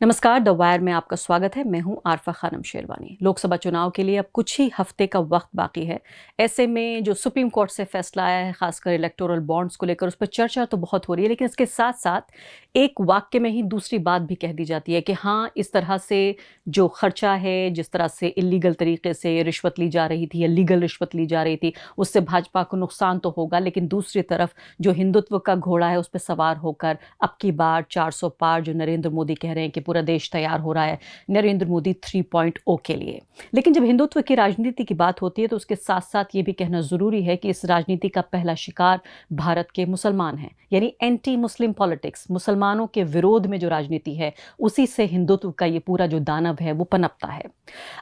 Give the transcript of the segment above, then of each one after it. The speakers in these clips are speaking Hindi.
नमस्कार, द वायर में आपका स्वागत है। मैं हूं आरफा खानम शेरवानी। लोकसभा चुनाव के लिए अब कुछ ही हफ्ते का वक्त बाकी है। ऐसे में जो सुप्रीम कोर्ट से फैसला आया है, खासकर इलेक्टोरल बॉन्ड्स को लेकर, उस पर चर्चा तो बहुत हो रही है, लेकिन इसके साथ साथ एक वाक्य में ही दूसरी बात भी कह दी जाती है कि हाँ, इस तरह से जो खर्चा है, जिस तरह से इलीगल तरीके से रिश्वत ली जा रही थी या लीगल रिश्वत ली जा रही थी, उससे भाजपा को नुकसान तो होगा, लेकिन दूसरी तरफ जो हिंदुत्व का घोड़ा है उस पर सवार होकर अब की बार 400 पार जो नरेंद्र मोदी कह रहे हैं कि पूरा देश तैयार हो रहा है नरेंद्र मोदी 3.0 के लिए। लेकिन जब हिंदुत्व की राजनीति की बात होती है तो उसके साथ साथ ये भी कहना जरूरी है कि इस राजनीति का पहला शिकार भारत के मुसलमान हैं, यानी एंटी मुस्लिम पॉलिटिक्स, मुसलमानों के विरोध में जो राजनीति है उसी से हिंदुत्व का ये पूरा जो दानव है वो पनपता है।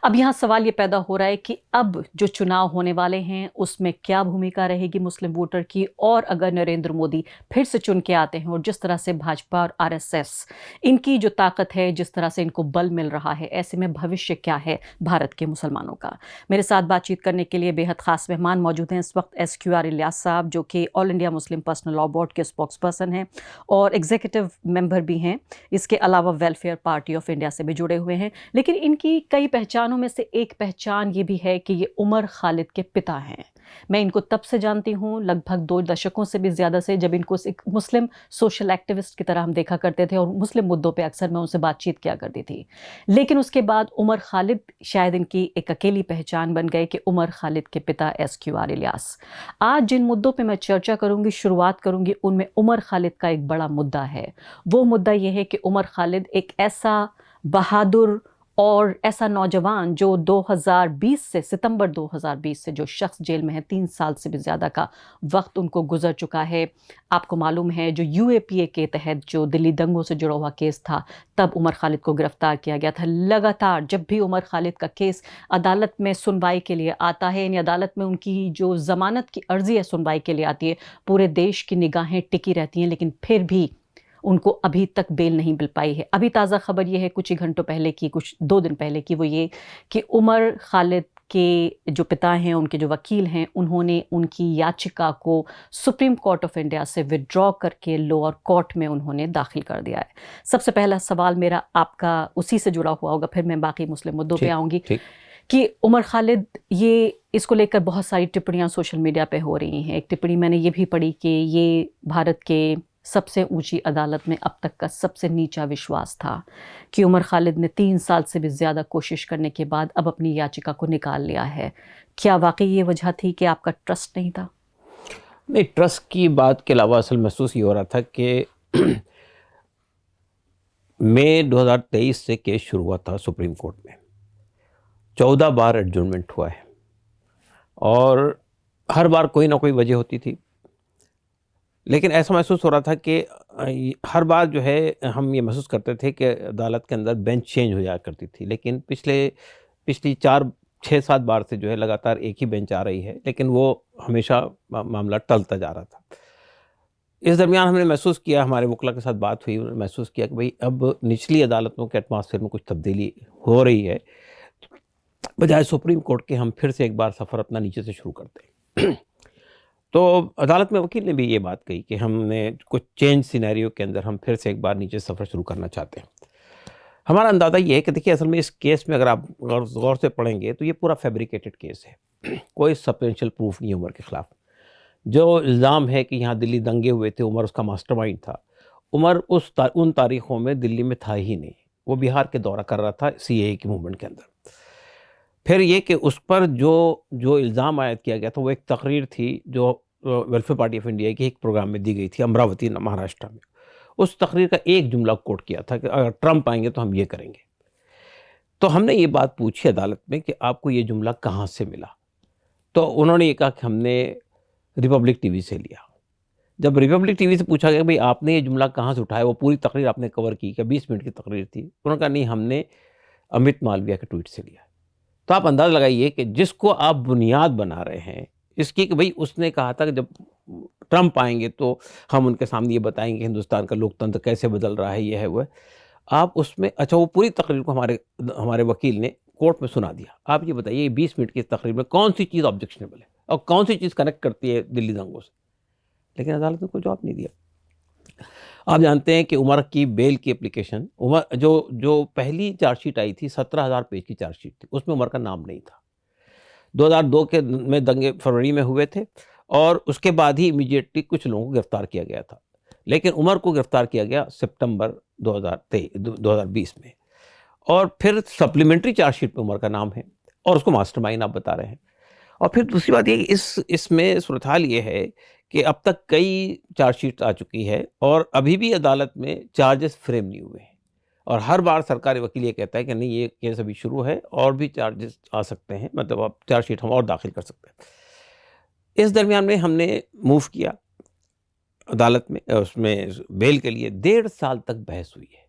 अब यहाँ सवाल ये पैदा हो रहा है कि अब जो चुनाव होने वाले हैं उसमें क्या भूमिका रहेगी मुस्लिम वोटर की, और अगर नरेंद्र मोदी फिर से चुन के आते हैं और जिस तरह से भाजपा और आरएसएस इनकी जो ताकत है, जिस तरह से इनको बल मिल रहा है, ऐसे में भविष्य क्या है भारत के मुसलमानों का। मेरे साथ बातचीत करने के लिए बेहद खास मेहमान मौजूद हैं इस वक्त। SQR इलियास साहब, जो कि all India Muslim personal law board के स्पोक्स पर्सन हैं और एग्जीक्यूटिव मेंबर भी हैं। इसके अलावा वेलफेयर पार्टी ऑफ इंडिया से भी जुड़े हुए हैं। लेकिन इनकी कई पहचानों में से एक पहचान ये भी है कि ये उमर खालिद के पिता हैं। मैं इनको तब से जानती हूँ, लगभग 2 दशकों से भी ज़्यादा से, जब इनको एक मुस्लिम सोशल एक्टिविस्ट की तरह हम देखा करते थे और मुस्लिम मुद्दों पे अक्सर मैं उनसे बातचीत किया करती थी। लेकिन उसके बाद उमर खालिद शायद इनकी एक अकेली पहचान बन गए कि उमर खालिद के पिता SQR इलियास। आज जिन मुद्दों पे मैं चर्चा करूंगी, शुरुआत करूंगी, उनमें उमर खालिद का एक बड़ा मुद्दा है। वो मुद्दा यह है कि उमर खालिद एक ऐसा बहादुर और ऐसा नौजवान जो 2020 से, सितंबर 2020 से जो शख्स जेल में है, 3 साल से भी ज़्यादा का वक्त उनको गुजर चुका है। आपको मालूम है जो UAPA के तहत जो दिल्ली दंगों से जुड़ा हुआ केस था, तब उमर खालिद को गिरफ्तार किया गया था। लगातार जब भी उमर खालिद का केस अदालत में सुनवाई के लिए आता है, यानी अदालत में उनकी जो ज़मानत की अर्जी है सुनवाई के लिए आती है, पूरे देश की निगाहें टिकी रहती हैं, लेकिन फिर भी उनको अभी तक बेल नहीं मिल पाई है। अभी ताज़ा खबर ये है कुछ ही घंटों पहले की, कुछ 2 दिन पहले की, वो ये कि उमर खालिद के जो पिता हैं, उनके जो वकील हैं, उन्होंने उनकी याचिका को सुप्रीम कोर्ट ऑफ इंडिया से विड्रॉ करके लोअर कोर्ट में उन्होंने दाखिल कर दिया है। सबसे पहला सवाल मेरा आपका उसी से जुड़ा हुआ होगा, फिर मैं बाकी मुस्लिम मुद्दों पे आऊँगी कि उमर खालिद, ये इसको लेकर बहुत सारी टिप्पणियाँ सोशल मीडिया पे हो रही हैं। एक टिप्पणी मैंने ये भी पढ़ी कि ये भारत के सबसे ऊंची अदालत में अब तक का सबसे नीचा विश्वास था कि उमर खालिद ने 3 साल से भी ज़्यादा कोशिश करने के बाद अब अपनी याचिका को निकाल लिया है। क्या वाकई ये वजह थी कि आपका ट्रस्ट नहीं था? नहीं, ट्रस्ट की बात के अलावा असल महसूस ये हो रहा था कि मई 2023 से केस शुरू हुआ था सुप्रीम कोर्ट में। 14 बार एडजर्नमेंट हुआ है और हर बार कोई ना कोई वजह होती थी। लेकिन ऐसा महसूस हो रहा था कि हर बार जो है हम ये महसूस करते थे कि अदालत के अंदर बेंच चेंज हो जाया करती थी, लेकिन पिछली 4-6-7 बार से जो है लगातार एक ही बेंच आ रही है, लेकिन वो हमेशा मामला टलता जा रहा था। इस दरमियान हमने महसूस किया, हमारे वकील के साथ बात हुई, उन्होंने महसूस किया कि भाई अब निचली अदालतों के एटमॉस्फेयर में कुछ तब्दीली हो रही है, बजाय सुप्रीम कोर्ट के हम फिर से एक बार सफ़र अपना नीचे से शुरू करते हैं। तो अदालत में वकील ने भी ये बात कही कि हमने कुछ चेंज सिनेरियो के अंदर हम फिर से एक बार नीचे सफ़र शुरू करना चाहते हैं। हमारा अंदाज़ा ये है कि देखिए, असल में इस केस में अगर आप गौर से पढ़ेंगे तो ये पूरा फैब्रिकेटेड केस है। कोई सब्सटेंशियल प्रूफ नहीं है उमर के ख़िलाफ़। जो इल्ज़ाम है कि यहाँ दिल्ली दंगे हुए थे, उमर उसका मास्टरमाइंड था। उमर उन तारीख़ों में दिल्ली में था ही नहीं, वो बिहार के दौरा कर रहा था CAA की मूवमेंट के अंदर। फिर ये कि उस पर जो इल्ज़ाम आयद किया गया था, वो एक तकरीर थी जो वेलफेयर पार्टी ऑफ इंडिया के एक प्रोग्राम में दी गई थी अमरावती, महाराष्ट्र में। उस तकरीर का एक जुमला कोट किया था कि अगर ट्रंप आएंगे तो हम ये करेंगे। तो हमने ये बात पूछी अदालत में कि आपको ये जुमला कहाँ से मिला? तो उन्होंने ये कहा कि हमने रिपब्लिक टीवी से लिया। जब रिपब्लिक टीवी से पूछा गया भाई आपने ये जुमला कहाँ से उठाया, वो पूरी तकरीर आपने कवर की क्या? 20 मिनट की तकरीर थी। उन्होंने कहा नहीं, हमने अमित मालविया के ट्वीट से लिया। तो आप अंदाज़ा लगाइए कि जिसको आप बुनियाद बना रहे हैं इसकी कि भाई उसने कहा था कि जब ट्रंप आएंगे तो हम उनके सामने ये बताएंगे हिंदुस्तान का लोकतंत्र कैसे बदल रहा है, ये है वो है। आप उसमें अच्छा, वो पूरी तकरीर को हमारे वकील ने कोर्ट में सुना दिया। आप ये बताइए 20 मिनट की तकरीर में कौन सी चीज़ ऑब्जेक्शनेबल है और कौन सी चीज़ कनेक्ट करती है दिल्ली दंगों से? लेकिन अदालत ने कोई जवाब नहीं दिया। आप जानते हैं कि उमर की बेल की एप्लीकेशन, उमर जो जो पहली चार्जशीट आई थी 17,000 पेज की चार्जशीट थी, उसमें उमर का नाम नहीं था। 2002 के में दंगे फरवरी में हुए थे और उसके बाद ही इमीडिएटली कुछ लोगों को गिरफ्तार किया गया था, लेकिन उमर को गिरफ्तार किया गया सितंबर 2020 में। और फिर सप्लीमेंट्री चार्जशीट में उमर का नाम है और उसको मास्टरमाइंड आप बता रहे हैं। और फिर दूसरी बात ये कि इसमें सूरत हाल ये है कि अब तक कई चार्जशीट आ चुकी है और अभी भी अदालत में चार्जेस फ्रेम नहीं हुए हैं, और हर बार सरकारी वकील ये कहता है कि नहीं, ये केस अभी शुरू है और भी चार्जेस आ सकते हैं, मतलब आप चार्जशीट हम और दाखिल कर सकते हैं। इस दरमियान में हमने मूव किया अदालत में, उसमें बेल के लिए 1.5 साल तक बहस हुई है।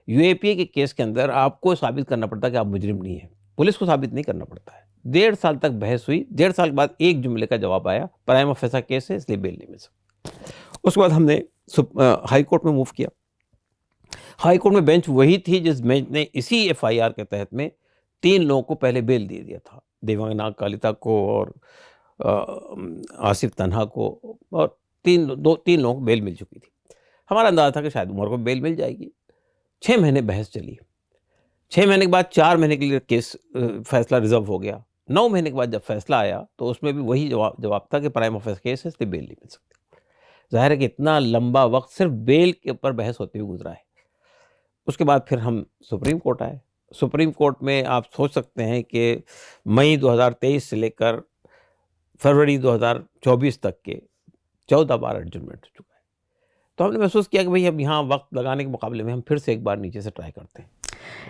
यूएपीए के केस के अंदर आपको साबित करना पड़ता है कि आप मुजरिम नहीं हैं, पुलिस को साबित नहीं करना पड़ता है। 1.5 साल तक बहस हुई। 1.5 साल के बाद एक जुमले का जवाब आया, प्राइमा फेसा केस है इसलिए बेल नहीं मिल सकती। उसके बाद हमने हाई कोर्ट में मूव किया। हाई कोर्ट में बेंच वही थी जिस बेंच ने इसी एफआईआर के तहत में 3 लोगों को पहले बेल दे दिया था, देवांगना कालिता को और आसिफ तन्हा को, और 3 लोगों को बेल मिल चुकी थी। हमारा अंदाजा था कि शायद उमर को बेल मिल जाएगी। 6 महीने बहस चली। 6 महीने के बाद 4 महीने के लिए केस फैसला रिजर्व हो गया। 9 महीने के बाद जब फैसला आया तो उसमें भी वही जवाब था कि प्राइमा फेसा केस है इसलिए बेल नहीं मिल सकती। ज़ाहिर है कि इतना लंबा वक्त सिर्फ बेल के ऊपर बहस होते हुए गुजरा है। उसके बाद फिर हम सुप्रीम कोर्ट आए। सुप्रीम कोर्ट में आप सोच सकते हैं कि मई 2023 से लेकर फरवरी 2024 तक के 14 बार एडजर्नमेंट हो चुका है। तो हमने महसूस किया कि भाई अब यहाँ वक्त लगाने के मुकाबले में हम फिर से एक बार नीचे से ट्राई करते हैं।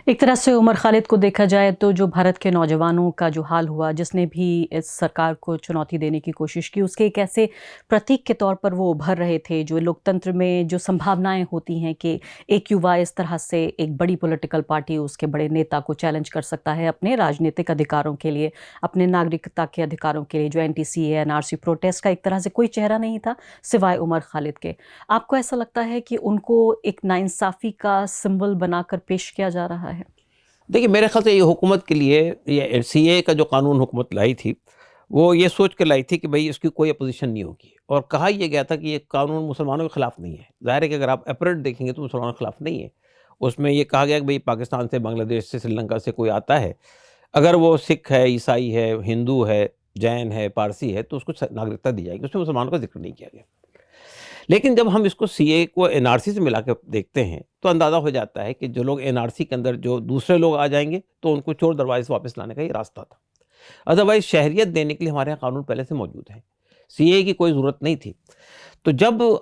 एक तरह से उमर खालिद को देखा जाए तो जो भारत के नौजवानों का जो हाल हुआ, जिसने भी इस सरकार को चुनौती देने की कोशिश की, उसके एक ऐसे प्रतीक के तौर पर वो उभर रहे थे। जो लोकतंत्र में जो संभावनाएं होती हैं कि एक युवा इस तरह से एक बड़ी पॉलिटिकल पार्टी, उसके बड़े नेता को चैलेंज कर सकता है अपने राजनीतिक अधिकारों के लिए, अपने नागरिकता के अधिकारों के लिए। जो एनटीसीए एनआरसी प्रोटेस्ट का एक तरह से कोई चेहरा नहीं था सिवाय उमर खालिद के। आपको ऐसा लगता है कि उनको एक नाइंसाफ़ी का सिंबल बनाकर पेश किया जा रहा है? देखिए, मेरे ख्याल से ये हुकूमत के लिए, ये सीए का जो कानून हुकूमत लाई थी, वो ये सोच के लाई थी कि भाई इसकी कोई अपोजिशन नहीं होगी, और कहा यह गया था कि ये कानून मुसलमानों के खिलाफ नहीं है। ज़ाहिर है कि अगर आप अपरेंट देखेंगे तो मुसलमानों के खिलाफ नहीं है। उसमें ये कहा गया कि भाई पाकिस्तान से, बांग्लादेश से, श्रीलंका से कोई आता है, अगर वो सिख है, ईसाई है, हिंदू है, जैन है, पारसी है, तो उसको नागरिकता दी जाएगी। उसमें मुसलमानों का जिक्र नहीं किया गया। लेकिन जब हम इसको सीए को एनआरसी से मिला के देखते हैं तो अंदाज़ा हो जाता है कि जो लोग एनआरसी के अंदर, जो दूसरे लोग आ जाएंगे तो उनको चोर दरवाजे से वापस लाने का ही रास्ता था। अदरवाइज शहरियत देने के लिए हमारे यहाँ कानून पहले से मौजूद है, सीए की कोई ज़रूरत नहीं थी। तो जब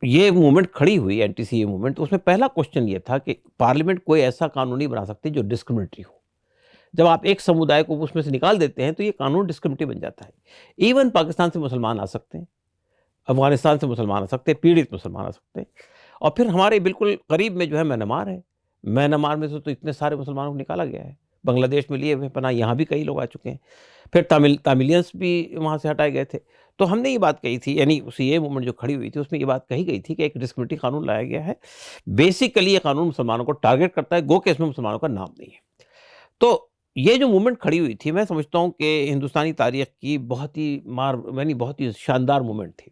ये मूवमेंट खड़ी हुई, एंटी सीए मूवमेंट, तो उसमें पहला क्वेश्चन ये था कि पार्लियामेंट कोई ऐसा कानून नहीं बना सकती जो डिस्क्रिमिनेटरी हो। जब आप एक समुदाय को उसमें से निकाल देते हैं तो ये कानून डिस्क्रिमिनेटरी बन जाता है। इवन पाकिस्तान से मुसलमान आ सकते हैं, अफ़गानिस्तान से मुसलमान आ सकते हैं, पीड़ित मुसलमान आ सकते हैं। और फिर हमारे बिल्कुल करीब में जो है म्यांमार है। म्यांमार में से तो इतने सारे मुसलमानों को निकाला गया है। बांग्लादेश में लिए हुए पनाह, यहाँ भी कई लोग आ चुके हैं। फिर तामिलियंस भी वहाँ से हटाए गए थे। तो हमने ये बात कही थी, यानी सीए मूवमेंट जो खड़ी हुई थी उसमें ये बात कही गई थी कि एक डिस्क्रिमिनेटरी कानून लाया गया है। बेसिकली ये कानून मुसलमानों को टारगेट करता है, गो के इसमें मुसलमानों का नाम नहीं है। तो ये जो मूवमेंट खड़ी हुई थी, मैं समझता हूँ कि हिंदुस्तानी तारीख की बहुत ही शानदार मूवमेंट थी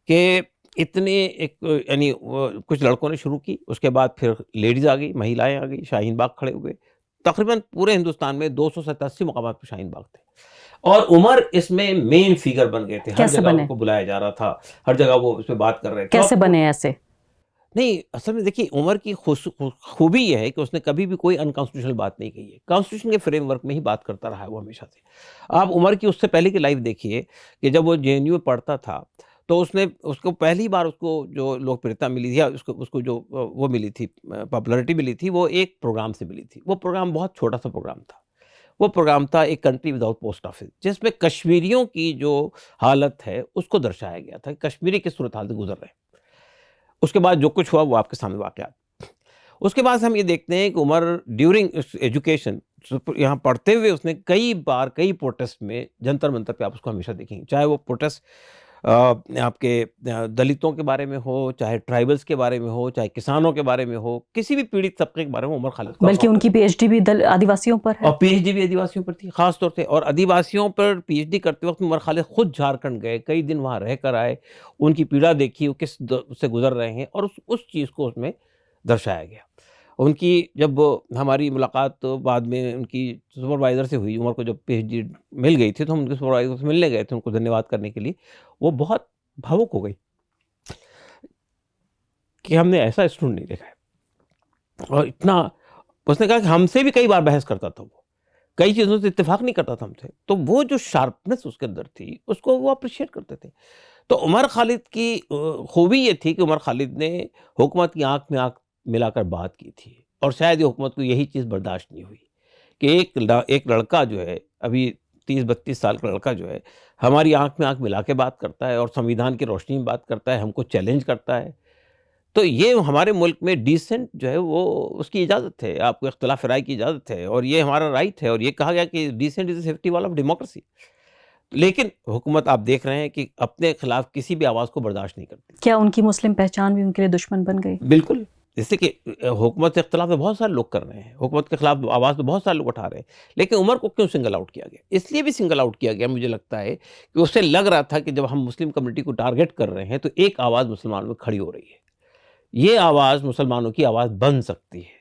कि इतने एक, यानी कुछ लड़कों ने शुरू की, उसके बाद फिर लेडीज़ आ गई, महिलाएं आ गई, शाहीन बाग खड़े हुए। तकरीबन पूरे हिंदुस्तान में 287 मुकामात पर शाहीन बाग थे और उमर इसमें मेन फिगर बन गए थे। हर जगह उनको बुलाया जा रहा था, हर जगह वो इस पे बात कर रहे थे। कैसे बने ऐसे? नहीं, असल में देखिए, उमर की खूबी यह है कि उसने कभी भी कोई अनकॉन्स्टिट्यूशनल बात नहीं कही है। कॉन्स्टिट्यूशन के फ्रेमवर्क में ही बात करता रहा है वो हमेशा से। आप उमर की उससे पहले की लाइफ देखिए कि जब वो जेएनयू में पढ़ता था तो उसको पहली बार उसको जो लोकप्रियता मिली थी, या उसको जो वो मिली थी, पॉपुलैरिटी मिली थी, वो एक प्रोग्राम से मिली थी। वो प्रोग्राम बहुत छोटा सा प्रोग्राम था। वो प्रोग्राम था एक कंट्री विदाउट पोस्ट ऑफिस, जिसमें कश्मीरियों की जो हालत है उसको दर्शाया गया था कि कश्मीरी किस सूरत हाल से गुजर रहे हैं। उसके बाद जो कुछ हुआ वो आपके सामने वाक़यात। उसके बाद हम ये देखते हैं कि उमर ड्यूरिंग एजुकेशन यहाँ पढ़ते हुए उसने कई बार कई प्रोटेस्ट में, जंतर मंतर पे आप उसको हमेशा देखेंगे, चाहे वो प्रोटेस्ट आपके दलितों के बारे में हो, चाहे ट्राइबल्स के बारे में हो, चाहे किसानों के बारे में हो, किसी भी पीड़ित तबके के बारे में उमर खालिद को बल्कि उनकी पीएचडी भी आदिवासियों पर है। और पीएचडी भी आदिवासियों पर थी खास तौर से। और आदिवासियों पर पीएचडी करते वक्त उमर खालिद खुद झारखंड गए, कई दिन वहाँ रह कर आए, उनकी पीड़ा देखी, वो किस से गुजर रहे हैं, और उस चीज़ को उसमें दर्शाया गया। उनकी जब हमारी मुलाकात बाद में उनकी सुपरवाइज़र से हुई, उमर को जब पीएचडी मिल गई थी, तो हम उनके सुपरवाइज़र से मिलने गए थे उनको धन्यवाद करने के लिए। वो बहुत भावुक हो गई कि हमने ऐसा स्टूडेंट नहीं देखा है। और इतना उसने कहा कि हमसे भी कई बार बहस करता था, वो कई चीज़ों से इत्तेफाक नहीं करता था हमसे, तो वो जो शार्पनेस उसके अंदर थी उसको वो अप्रिशिएट करते थे। तो उमर खालिद की खूबी ये थी कि उमर खालिद ने हुकूमत की आंख में आंख मिलाकर बात की थी, और शायद ये हुकूमत को यही चीज़ बर्दाश्त नहीं हुई कि एक लड़का जो है, अभी 30-32 साल का लड़का जो है, हमारी आंख में आंख मिला के बात करता है और संविधान की रोशनी में बात करता है, हमको चैलेंज करता है। तो ये हमारे मुल्क में डिसेंट जो है वो उसकी इजाज़त है, आपको इख्तिलाफ राय की इजाज़त है, और ये हमारा राइट है, और ये कहा गया कि dissent is the safety wall of democracy. लेकिन हुकूमत आप देख रहे हैं कि अपने खिलाफ किसी भी आवाज़ को बर्दाश्त नहीं करती। क्या उनकी मुस्लिम पहचान भी उनके लिए दुश्मन बन गई? बिल्कुल, जैसे कि हुकूमत से इख्तिलाफ तो बहुत सारे लोग कर रहे हैं, हुकूमत के खिलाफ आवाज़ तो बहुत सारे लोग उठा रहे हैं, लेकिन उमर को क्यों सिंगल आउट किया गया? इसलिए भी सिंगल आउट किया गया, मुझे लगता है कि उससे लग रहा था कि जब हम मुस्लिम कम्युनिटी को टारगेट कर रहे हैं, तो एक आवाज़ मुसलमानों में खड़ी हो रही है। ये आवाज़ मुसलमानों की आवाज़ बन सकती है।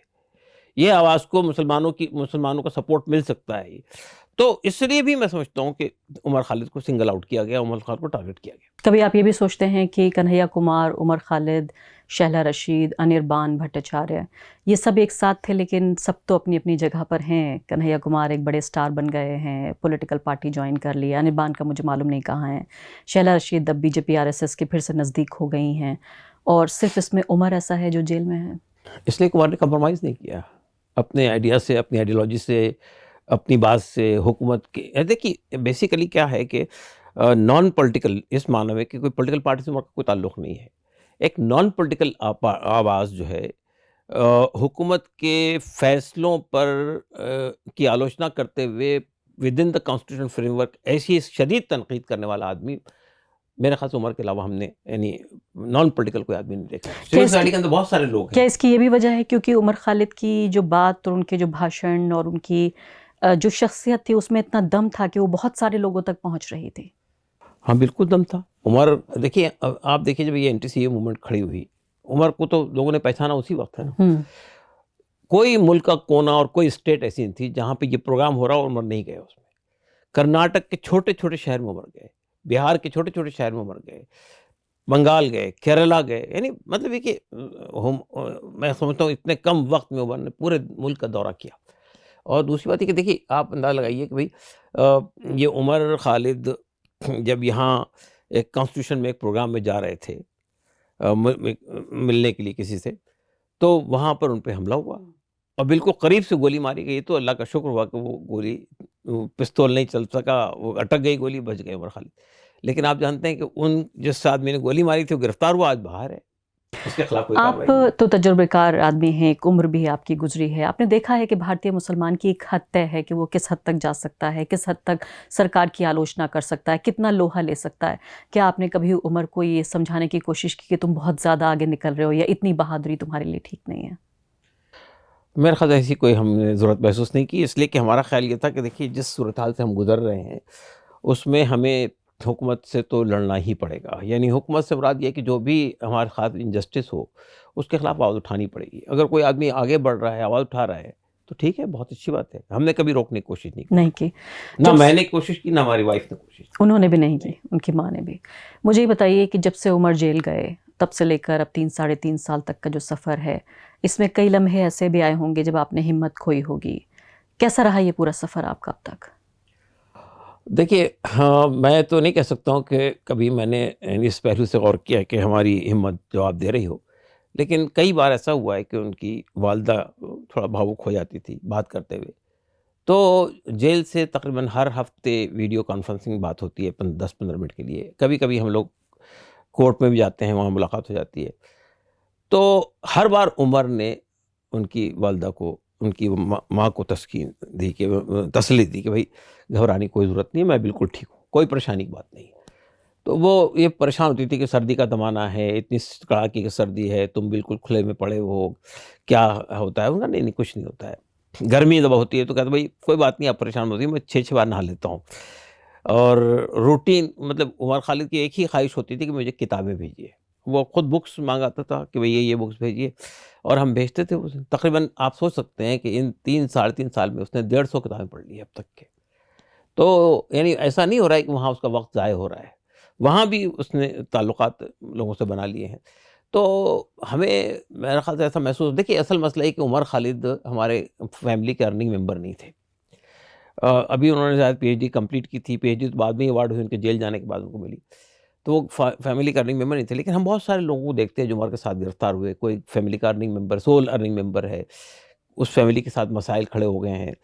ये आवाज़ को मुसलमानों का सपोर्ट मिल सकता है। तो इसलिए भी मैं समझता हूँ कि उमर खालिद को सिंगल आउट किया गया, उमर खालिद को टारगेट किया गया। कभी आप ये भी सोचते हैं कि कन्हैया कुमार, उमर खालिद, शहला रशीद, अनिर्बान भट्टाचार्य, ये सब एक साथ थे, लेकिन सब तो अपनी अपनी जगह पर हैं। कन्हैया कुमार एक बड़े स्टार बन गए हैं, पॉलिटिकल पार्टी ज्वाइन कर लिया। अनिर्बान का मुझे मालूम नहीं कहाँ है। शहला रशीद अब बीजेपी आरएसएस के फिर से नज़दीक हो गई हैं, और सिर्फ इसमें उमर ऐसा है जो जेल में है। इसलिए कुमार ने कंप्रोमाइज़ नहीं किया अपने आइडिया से, अपनी आइडियोलॉजी से, अपनी बात से, हुकूमत के। देखिए बेसिकली क्या है कि नॉन पॉलिटिकल, इस मानव में कि कोई पॉलिटिकल पार्टी से उमर का कोई ताल्लुक़ नहीं है। एक नॉन पॉलिटिकल आवाज़ जो है हुकूमत के फ़ैसलों पर की आलोचना करते हुए with in the constitutional framework ऐसी शदीद तनक़ीद करने वाला आदमी, मेरे ख़्याल से उमर के अलावा हमने यानी नॉन पॉलिटिकल कोई आदमी नहीं देखा। सिविल सोसाइटी के अंदर बहुत सारे लोग हैं। क्या इसकी ये भी वजह है क्योंकि उमर खालिद की जो बात और उनके जो भाषण और उनकी जो शख्सियत थी उसमें इतना दम था कि वो बहुत सारे लोगों तक पहुंच रही थी? हाँ, बिल्कुल दम था। उमर देखिए, आप देखिए जब ये एंटी-सीए मूवमेंट खड़ी हुई, उमर को तो लोगों ने पहचाना उसी वक्त है ना। कोई मुल्क का कोना और कोई स्टेट ऐसी नहीं थी जहाँ पे ये प्रोग्राम हो रहा हो और उमर नहीं गए उसमें। कर्नाटक के छोटे-छोटे शहर में उमर गए, बिहार के छोटे-छोटे शहर में उमर गए, बंगाल गए, केरला गए, यानी मतलब ये कि मैं समझता हूँ इतने कम वक्त में उमर ने पूरे मुल्क का दौरा किया। और दूसरी बात है कि देखिए आप अंदाज़ा लगाइए कि भाई ये उमर खालिद जब यहाँ एक कॉन्स्टिट्यूशन में एक प्रोग्राम में जा रहे थे मिलने के लिए किसी से, तो वहाँ पर उन पे हमला हुआ और बिल्कुल करीब से गोली मारी गई। तो अल्लाह का शुक्र हुआ कि वो पिस्तौल नहीं चल सका, वो अटक गई गोली, बच गए उमर खालिद। लेकिन आप जानते हैं कि उन जिस आदमी ने गोली मारी थी वो गिरफ्तार हुआ, आज बाहर है, उसके खिलाफ कोई आप कार्रवाई नहीं। तो तजुर्बेकार आदमी हैं, एक उम्र भी आपकी गुजरी है। आपने देखा है कि भारतीय मुसलमान की एक हद तय है कि वो किस हद तक जा सकता है, किस हद तक सरकार की आलोचना कर सकता है, कितना लोहा ले सकता है। क्या आपने कभी उमर को ये समझाने की कोशिश की कि तुम बहुत ज़्यादा आगे निकल रहे हो या इतनी बहादुरी तुम्हारे लिए ठीक नहीं है? मेरे ख्याल से ऐसी कोई हमने ज़रूरत महसूस नहीं की, इसलिए कि हमारा ख्याल ये था कि देखिए जिस सूरत हाल से हम गुज़र रहे हैं उसमें हमें हुकूमत से तो लड़ना ही पड़ेगा। यानी हुकूमत से मुराद ये है कि जो भी हमारे साथ इनजस्टिस हो उसके खिलाफ आवाज़ उठानी पड़ेगी। अगर कोई आदमी आगे बढ़ रहा है, आवाज़ उठा रहा है, तो ठीक है, बहुत अच्छी बात है। हमने कभी रोकने की कोशिश नहीं की। नहीं की। ना मैंने कोशिश की, ना हमारी वाइफ ने कोशिश की। उन्होंने भी नहीं की, उनकी माँ ने भी। मुझे ये बताइए कि जब से उमर जेल गए तब से लेकर अब 3 साढ़े 3 साल तक का जो सफ़र है, इसमें कई लम्हे ऐसे भी आए होंगे जब आपने हिम्मत खोई होगी। कैसा रहा ये पूरा सफ़र आपका अब तक? देखिए हाँ, मैं तो नहीं कह सकता हूँ कि कभी मैंने इस पहलू से गौर किया कि हमारी हिम्मत जवाब दे रही हो। लेकिन कई बार ऐसा हुआ है कि उनकी वालिदा थोड़ा भावुक हो जाती थी बात करते हुए। तो जेल से तकरीबन हर हफ्ते वीडियो कॉन्फ्रेंसिंग बात होती है 10-15 मिनट के लिए। कभी-कभी हम लोग कोर्ट में भी जाते हैं, वहाँ मुलाकात हो जाती है। तो हर बार उमर ने उनकी वालिदा को, उनकी माँ को तस्कीन दी कि तसल्ली दी कि भाई घबराने की कोई ज़रूरत नहीं है, मैं बिल्कुल ठीक हूँ, कोई परेशानी की बात नहीं है। तो वो ये परेशान होती थी कि सर्दी का ज़माना है, इतनी कड़ाके की सर्दी है, तुम बिल्कुल खुले में पड़े हो, क्या होता है? उन्होंने कहा, नहीं-नहीं कुछ नहीं होता है। गर्मी जब होती है तो कहते भाई कोई बात नहीं आप परेशान मत होइए, मैं 6-6 बार नहा लेता हूँ। और रूटीन मतलब उमर खालिद की एक ही ख़्वाहिश होती थी कि मुझे किताबें भेजिए। वो खुद बुक्स माँगाता था कि भई ये बुक्स भेजिए और हम भेजते थे उसे। तकरीबन आप सोच सकते हैं कि इन 3 साढ़े 3 साल में उसने 150 किताबें पढ़ ली है अब तक के। तो यानी ऐसा नहीं हो रहा है कि वहाँ उसका वक़्त ज़ाय हो रहा है। वहाँ भी उसने ताल्लुकात लोगों से बना लिए हैं। तो हमें मेरे ख़्याल से ऐसा महसूस देखिए असल मसला ये है कि उमर खालिद हमारे फैमिली के अर्निंग मेंबर नहीं थे। अभी उन्होंने शायद पीएचडी कंप्लीट की थी, पीएचडी तो बाद में ही अवार्ड हुई उनके जेल जाने के बाद उनको मिली। तो वो फैमिली का अर्निंग मेंबर नहीं थे, लेकिन हम बहुत सारे लोगों को देखते हैं जो उमर के साथ गिरफ्तार हुए। कोई फैमिली का earning member, sole earning member है, उस फैमिली के साथ मसाइल खड़े हो गए हैं।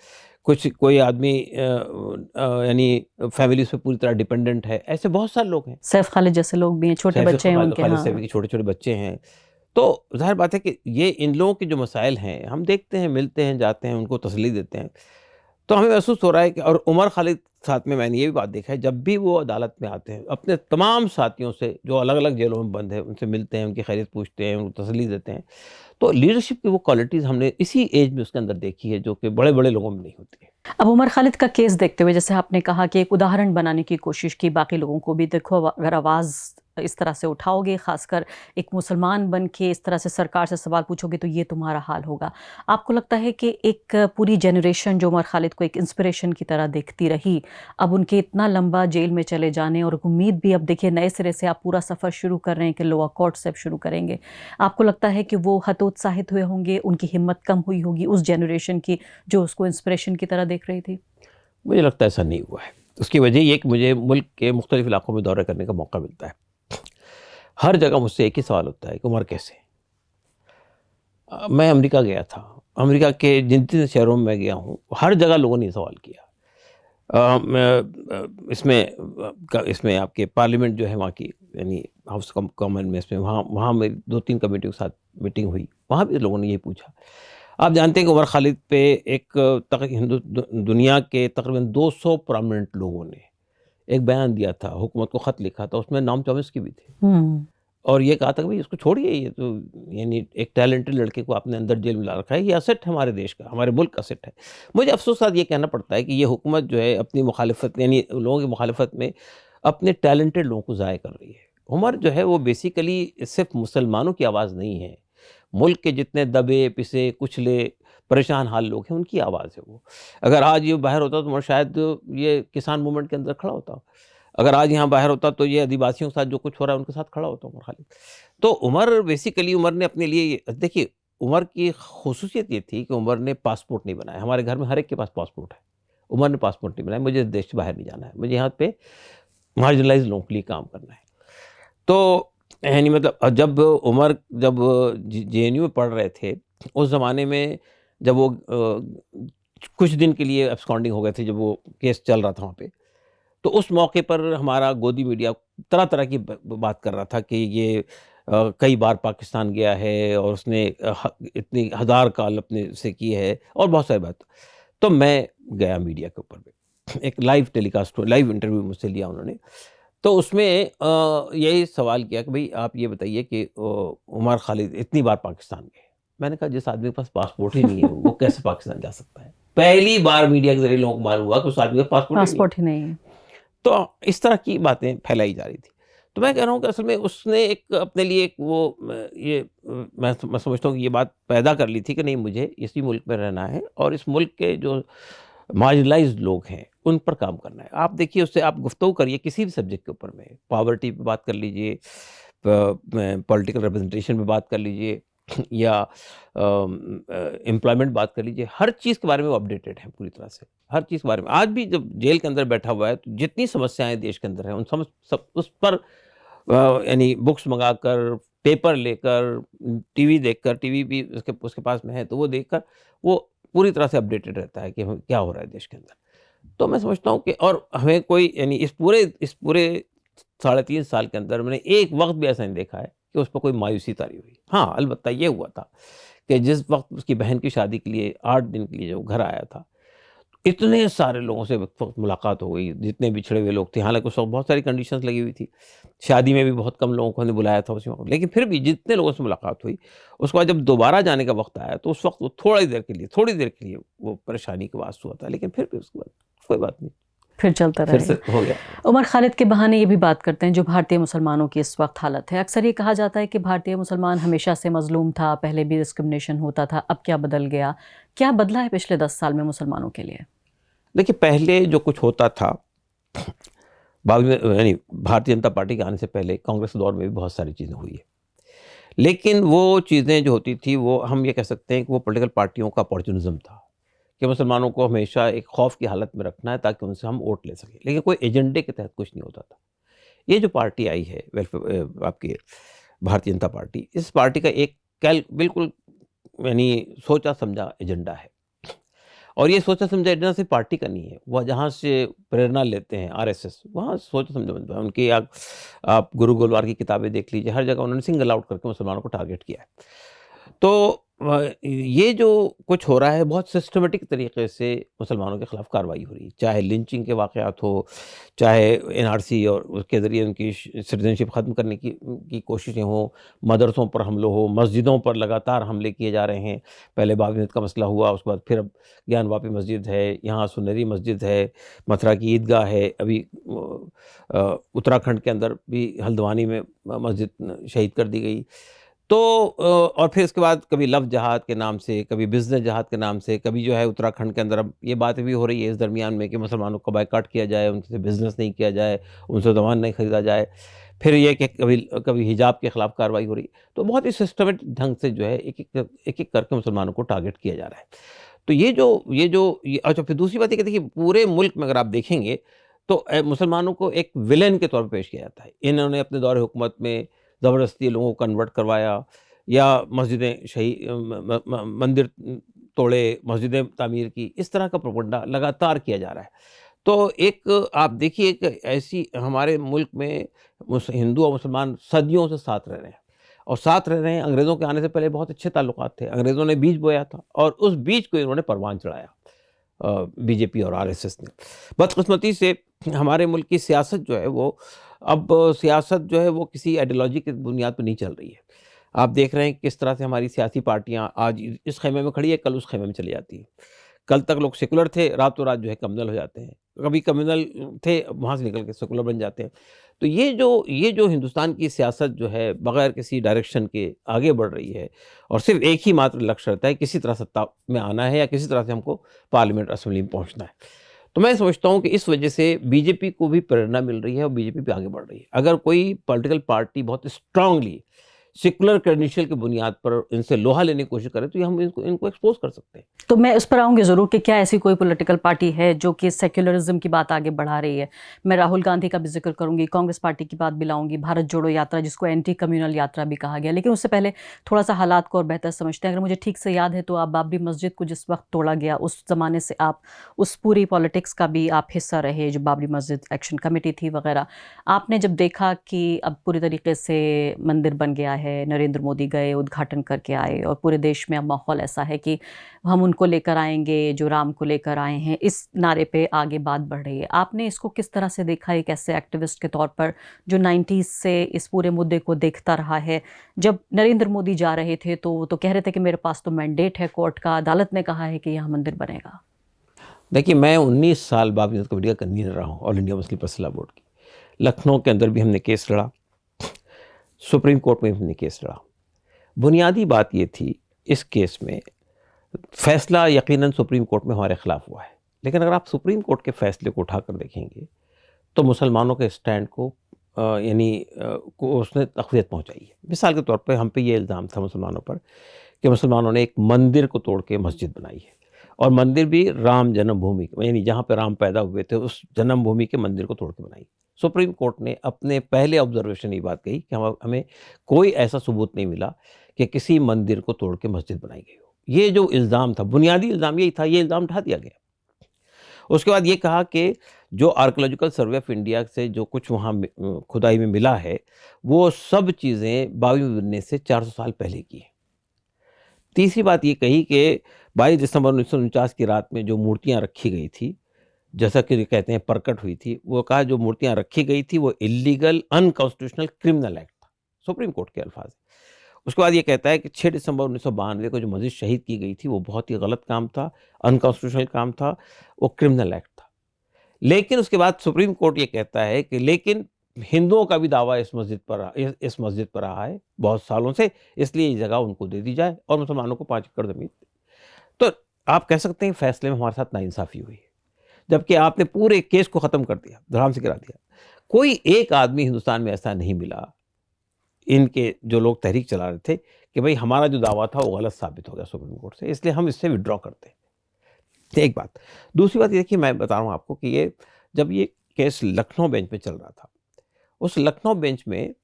कुछ कोई आदमी यानी फैमिली उस पे पूरी तरह डिपेंडेंट है, ऐसे बहुत सारे लोग हैं। सैफ खालिद जैसे लोग भी हैं, छोटे सैफ बच्चे हैं उनके। खालिद हाँ। सैफी के छोटे-छोटे बच्चे हैं। तो ज़ाहिर बात है कि ये इन लोगों के जो मसाइल हैं, हम देखते हैं, मिलते हैं, जाते हैं, उनको तसल्ली देते हैं। तो हमें महसूस हो रहा है कि और उमर खालिद साथ में मैंने ये भी बात देखा है, जब भी वो अदालत में आते हैं, अपने तमाम साथियों से जो अलग-अलग जेलों में बंद हैं, उनसे मिलते हैं, उनकी खैरियत पूछते हैं, उनको तसल्ली देते हैं। तो लीडरशिप की वो क्वालिटीज़ हमने इसी एज में उसके अंदर देखी है, जो कि बड़े-बड़े लोगों में नहीं होती है। अब उमर खालिद का केस देखते हुए जैसे आपने कहा कि एक उदाहरण बनाने की कोशिश की बाकी लोगों को भी, देखो अगर आवाज़ इस तरह से उठाओगे, खासकर एक मुसलमान बन के इस तरह से सरकार से सवाल पूछोगे तो ये तुम्हारा हाल होगा। आपको लगता है कि एक पूरी जनरेशन जो उमर खालिद को एक इंस्पिरेशन की तरह देखती रही, अब उनके इतना लंबा जेल में चले जाने और उम्मीद भी, अब देखिए नए सिरे से आप पूरा सफ़र शुरू कर रहे हैं कि लोअर कोर्ट से अब शुरू करेंगे। आपको लगता है कि वो हतोत्साहित हुए होंगे, उनकी हिम्मत कम हुई होगी उस जनरेशन की जो उसको इंस्पिरेशन की तरह देख रही थी? मुझे लगता है ऐसा नहीं हुआ है। उसकी वजह ये है कि मुझे मुल्क के मुख्तलिफ इलाकों में दौरा करने का मौका मिलता है। हर जगह मुझसे एक ही सवाल होता है कि उमर कैसे? मैं अमेरिका गया था। अमेरिका के जिन-जिन शहरों में मैं गया हूँ, हर जगह लोगों ने ये सवाल किया। इसमें आपके पार्लियामेंट जो है वहाँ की, यानी हाउस कॉमन में, इसमें वहाँ वहाँ मेरी 2-3 कमेटियों के साथ मीटिंग हुई। वहाँ भी लोगों ने ये पूछा। आप जानते हैं कि उमर खालिद पे एक दुनिया के तकरीबन 200 प्रोमिनेंट लोगों ने एक बयान दिया था, हुकूमत को ख़त लिखा था, उसमें नाम चॉम्स्की भी थे। हुँ। और ये कहा था कि भई इसको छोड़िए, ये तो यानी एक टैलेंटेड लड़के को आपने अंदर जेल में ला रखा है, ये एसेट है हमारे देश का, हमारे मुल्क का एसेट है। मुझे अफ़सोस के साथ ये कहना पड़ता है कि ये हुकूमत जो है अपनी मुखालिफत, यानी लोगों की मुखालिफत में अपने टैलेंटेड लोगों को ज़ाया कर रही है। उमर जो है वो बेसिकली सिर्फ़ मुसलमानों की आवाज़ नहीं है, मुल्क के जितने दबे, पिसे, कुचले, परेशान हाल लोग हैं, उनकी आवाज़ है वो। अगर आज ये बाहर होता तो उमर शायद ये किसान मूवमेंट के अंदर खड़ा होता। अगर आज यहाँ बाहर होता तो ये आदिवासियों के साथ जो कुछ हो रहा है उनके साथ खड़ा होता उमर खालिद। तो उमर बेसिकली, उमर ने अपने लिए देखिए, उमर की ख़ुसूसियत ये थी कि उमर ने पासपोर्ट नहीं बनाया। हमारे घर में हर एक के पास पासपोर्ट है। उमर ने पासपोर्ट नहीं बनाया, मुझे देश से बाहर नहीं जाना है, मुझे यहाँ पे मार्जिनलाइज़्ड लोगों के लिए काम करना है। तो यानी मतलब जब उमर जब जेएनयू में पढ़ रहे थे, उस ज़माने में जब वो कुछ दिन के लिए एब्सकॉन्डिंग हो गए थे, जब वो केस चल रहा था वहाँ पे, तो उस मौके पर हमारा गोदी मीडिया तरह-तरह की बात कर रहा था कि ये कई बार पाकिस्तान गया है और उसने इतनी हज़ार कॉल अपने से की है और बहुत सारी बात। तो मैं गया मीडिया के ऊपर पे, एक लाइव टेलीकास्ट, लाइव इंटरव्यू मुझसे लिया उन्होंने। तो उसमें यही सवाल किया कि भई आप ये बताइए कि उमर खालिद इतनी बार पाकिस्तान गए। मैंने कहा जिस आदमी के पास पासपोर्ट ही नहीं है, वो कैसे पाकिस्तान जा सकता है? पहली बार मीडिया के ज़रिए लोगों को मालूम हुआ कि उस आदमी के पास पासपोर्ट ही नहीं है। पासपोर्ट ही नहीं है। तो इस तरह की बातें फैलाई जा रही थी। तो मैं कह रहा हूँ कि असल में उसने एक अपने लिए एक वो मैं समझता हूँ कि ये बात पैदा कर ली थी कि नहीं, मुझे इसी मुल्क में रहना है और इस मुल्क के जो मार्जिनलाइज़्ड लोग हैं, उन पर काम करना है। आप देखिए, उससे आप गुफ्तगू करिए किसी भी सब्जेक्ट के ऊपर में, पॉवर्टी पे बात कर लीजिए, पॉलिटिकल रिप्रेजेंटेशन पे बात कर लीजिए या एम्प्लॉयमेंट बात कर लीजिए, हर चीज़ के बारे में वो अपडेटेड है पूरी तरह से, हर चीज़ के बारे में। आज भी जब जेल के अंदर बैठा हुआ है, तो जितनी समस्याएँ देश के अंदर हैं, उन सब उस पर यानी बुक्स मंगाकर, पेपर लेकर, टीवी देखकर, टीवी भी उसके पास में है, तो वो देखकर वो पूरी तरह से अपडेटेड रहता है कि क्या हो रहा है देश के अंदर। तो मैं समझता हूँ कि और हमें कोई, यानी इस पूरे साढ़े 3 साल के अंदर मैंने एक वक़्त भी ऐसा नहीं देखा है कि उस पर कोई मायूसी तारी हुई। हाँ, अलबत्ता ये हुआ था कि जिस वक़्त उसकी बहन की शादी के लिए 8 दिन के लिए जब वो घर आया था, इतने सारे लोगों से वक्त वक्त मुलाकात हो गई, जितने बिछड़े हुए लोग थे। हालाँकि उस वक़्त बहुत सारी कंडीशंस लगी हुई थी। शादी में भी बहुत कम लोगों को हमने बुलाया था उसी वक़्त। लेकिन फिर भी जितने लोगों से मुलाकात हुई, उसके बाद जब दोबारा जाने का वक़्त आया, तो उस वक़्त वो थोड़ी देर के लिए वो परेशानी का वास हुआ था। लेकिन फिर भी उसके बाद कोई बात नहीं, फिर चलता फिर से रहेगा। हो गया। उमर खालिद के बहाने ये भी बात करते हैं जो भारतीय मुसलमानों की इस वक्त हालत है। अक्सर ये कहा जाता है कि भारतीय मुसलमान हमेशा से मजलूम था, पहले भी डिस्क्रिमिनेशन होता था, अब क्या बदल गया? क्या बदला है पिछले 10 साल में मुसलमानों के लिए? देखिए, पहले जो कुछ होता था, बाद में यानी भारतीय जनता पार्टी के आने से पहले कांग्रेस के दौर में भी बहुत सारी चीज़ें हुई है। लेकिन वो चीज़ें जो होती थी, वो हम ये कह सकते हैं कि वो पॉलिटिकल पार्टियों का अपॉर्चुनिज़्म था कि मुसलमानों को हमेशा एक खौफ की हालत में रखना है ताकि उनसे हम वोट ले सकें। लेकिन कोई एजेंडे के तहत कुछ नहीं होता था। ये जो पार्टी आई है वेलफेयर आपकी भारतीय जनता पार्टी, इस पार्टी का एक बिल्कुल यानी सोचा समझा एजेंडा है। और ये सोचा समझा एजेंडा सिर्फ पार्टी का नहीं है, वह जहाँ से प्रेरणा लेते हैं आरएसएस, वहाँ सोचा समझा बनता है। उनकी आप गुरु गोलवार की किताबें देख लीजिए, हर जगह उन्होंने सिंगल आउट करके मुसलमानों को टारगेट किया है। तो ये जो कुछ हो रहा है, बहुत सिस्टमेटिक तरीके से मुसलमानों के खिलाफ कार्रवाई हो रही है, चाहे लिंचिंग के वाक़यात हो, चाहे एनआरसी और उसके ज़रिए उनकी सिटीज़नशिप ख़त्म करने की कोशिशें हों, मदरसों पर हमले हो, मस्जिदों पर लगातार हमले किए जा रहे हैं। पहले बाबरी मस्जिद का मसला हुआ, उसके बाद फिर अब ज्ञान वापी मस्जिद है, यहाँ सुनहरी मस्जिद है, मथुरा की ईदगाह है, अभी उत्तराखंड के अंदर भी हल्द्वानी में मस्जिद शहीद कर दी गई। तो और फिर इसके बाद कभी लव जहाद के नाम से, कभी बिज़नेस जहाद के नाम से, कभी जो है उत्तराखंड के अंदर अब ये बात भी हो रही है इस दरमियान में कि मुसलमानों को बायकॉट किया जाए, उनसे बिज़नेस नहीं किया जाए, उनसे सामान नहीं खरीदा जाए। फिर ये कि कभी कभी हिजाब के खिलाफ कार्रवाई हो रही है। तो बहुत ही सिस्टमेटिक ढंग से जो है एक-एक करके मुसलमानों को टारगेट किया जा रहा है। तो ये अच्छा, फिर दूसरी बात ये कि देखिए, पूरे मुल्क में अगर आप देखेंगे तो मुसलमानों को एक विलेन के तौर पे पेश किया जाता है। इन्होंने अपने दौर हुकूमत में ज़बरदस्ती लोगों को कन्वर्ट करवाया, या मस्जिदें मंदिर तोड़े, मस्जिदें तामीर की, इस तरह का प्रोपगंडा लगातार किया जा रहा है। तो एक आप देखिए, एक ऐसी हमारे मुल्क में हिंदू और मुसलमान सदियों से साथ रह रहे हैं, और साथ रह रहे हैं। अंग्रेज़ों के आने से पहले बहुत अच्छे ताल्लुकात थे। अंग्रेज़ों ने बीज बोया था और उस बीज को इन्होंने परवान चढ़ाया, बीजेपी और आरएसएस ने। बदकिस्मती से हमारे मुल्क की सियासत जो है वो अब सियासत जो है वो किसी आइडियोलॉजी की बुनियाद पर नहीं चल रही है। आप देख रहे हैं किस तरह से हमारी सियासी पार्टियाँ आज इस खेमे में खड़ी है, कल उस खेमे में चली जाती है। कल तक लोग सेकुलर थे, रातों रात जो है कम्युनल हो जाते हैं। कभी कम्युनल थे, वहाँ से निकल के सेकुलर बन जाते हैं। तो ये जो हिंदुस्तान की सियासत जो है बगैर किसी डायरेक्शन के आगे बढ़ रही है, और सिर्फ एक ही मात्र लक्ष्य रहता है, किसी तरह सत्ता में आना है या किसी तरह से हमको पार्लियामेंट असेंबली में पहुँचना है। तो मैं समझता हूँ कि इस वजह से बीजेपी को भी प्रेरणा मिल रही है और बीजेपी भी आगे बढ़ रही है। अगर कोई पॉलिटिकल पार्टी बहुत स्ट्रांगली सेकुलर क्रेडेंशियल की बुनियाद पर इनसे लोहा लेने की कोशिश करें, तो ये हम इनको एक्सपोज कर सकते हैं। तो मैं उस पर आऊँगी ज़रूर कि क्या ऐसी कोई पॉलिटिकल पार्टी है जो कि सेक्युलरिज्म की बात आगे बढ़ा रही है? मैं राहुल गांधी का भी ज़िक्र करूँगी, कांग्रेस पार्टी की बात भी लाऊँगी, भारत जोड़ो यात्रा जिसको एंटी कम्युनल यात्रा भी कहा गया। लेकिन उससे पहले थोड़ा-सा हालात को और बेहतर समझते हैं। अगर मुझे ठीक से याद है तो आप बाबरी मस्जिद को जिस वक़्त तोड़ा गया, उस ज़माने से आप उस पूरी पॉलिटिक्स का भी आप हिस्सा रहे, जो बाबरी मस्जिद एक्शन कमेटी थी वग़ैरह। आपने जब देखा कि अब पूरी तरीके से मंदिर बन गया है, नरेंद्र मोदी गए, उद्घाटन करके आए और पूरे देश में अब माहौल ऐसा है कि हम उनको लेकर आएँगे, जो राम को लेकर आए हैं, इस नारे पे आगे बात बढ़ रही है। आपने इसको किस तरह से देखा एक ऐसे एक्टिविस्ट के तौर पर जो 90s से इस पूरे मुद्दे को देखता रहा है? जब नरेंद्र मोदी जा रहे थे तो वो तो कह रहे थे कि मेरे पास तो मैंडेट है कोर्ट का, अदालत ने कहा है कि यहाँ मंदिर बनेगा। देखिए, मैं 19 साल बाबरी मस्जिद कमेटी का कन्वीनर रहा हूँ, all India Muslim personal law board की। लखनऊ के अंदर भी हमने केस लड़ा, सुप्रीम कोर्ट में भी हमने केस लड़ा। बुनियादी बात ये थी, इस केस में फैसला यकीनन सुप्रीम कोर्ट में हमारे खिलाफ हुआ है, लेकिन अगर आप सुप्रीम कोर्ट के फैसले को उठाकर देखेंगे तो मुसलमानों के स्टैंड को को उसने तक़वियत पहुंचाई है। मिसाल के तौर पे हम पे ये इल्ज़ाम था मुसलमानों पर कि मुसलमानों ने एक मंदिर को तोड़ के मस्जिद बनाई है, और मंदिर भी राम जन्मभूमि, यानी जहाँ पे राम पैदा हुए थे उस जन्मभूमि के मंदिर को तोड़ के बनाई। सुप्रीम कोर्ट ने अपने पहले ऑब्जर्वेशन ये बात कही कि हमें कोई ऐसा सबूत नहीं मिला कि किसी मंदिर को तोड़ के मस्जिद बनाई गई हो। ये जो इल्ज़ाम था, बुनियादी इल्ज़ाम यही था, ये इल्ज़ाम उठा दिया गया। उसके बाद ये कहा कि जो आर्कियोलॉजिकल सर्वे ऑफ इंडिया से जो कुछ वहाँ खुदाई में मिला है, वो सब चीज़ें बाबरी मस्जिद बनने से 400 साल पहले की है। तीसरी बात ये कही कि 22 दिसंबर 1949 की रात में जो मूर्तियां रखी गई थी, जैसा कि कहते हैं प्रकट हुई थी, वो कहा जो मूर्तियां रखी गई थी वो इलीगल, अनकॉन्स्टिट्यूशनल, क्रिमिनल एक्ट था, सुप्रीम कोर्ट के अल्फाज। उसके बाद ये कहता है कि 6 दिसंबर 1992 को जो मस्जिद शहीद की गई थी वो बहुत ही गलत काम था, अनकॉन्स्टिट्यूशनल काम था, वो क्रिमिनल एक्ट था। लेकिन उसके बाद सुप्रीम कोर्ट ये कहता है कि लेकिन हिंदुओं का भी दावा इस मस्जिद पर रहा है बहुत सालों से, इसलिए ये जगह उनको दे दी जाए और मुसलमानों को 5 एकड़ जमीन। तो आप कह सकते हैं फैसले में हमारे साथ नाइंसाफी हुई, जबकि आपने पूरे केस को खत्म कर दिया, धड़ाम से गिरा दिया। कोई एक आदमी हिंदुस्तान में ऐसा नहीं मिला, इनके जो लोग तहरीक चला रहे थे, कि भाई हमारा जो दावा था वो गलत साबित हो गया सुप्रीम कोर्ट से, इसलिए हम इससे विड्रॉ करते हैं। एक बात। दूसरी बात ये देखिए, मैं बता रहा हूँ आपको कि ये जब ये केस लखनऊ बेंच में चल रहा था, उस लखनऊ बेंच में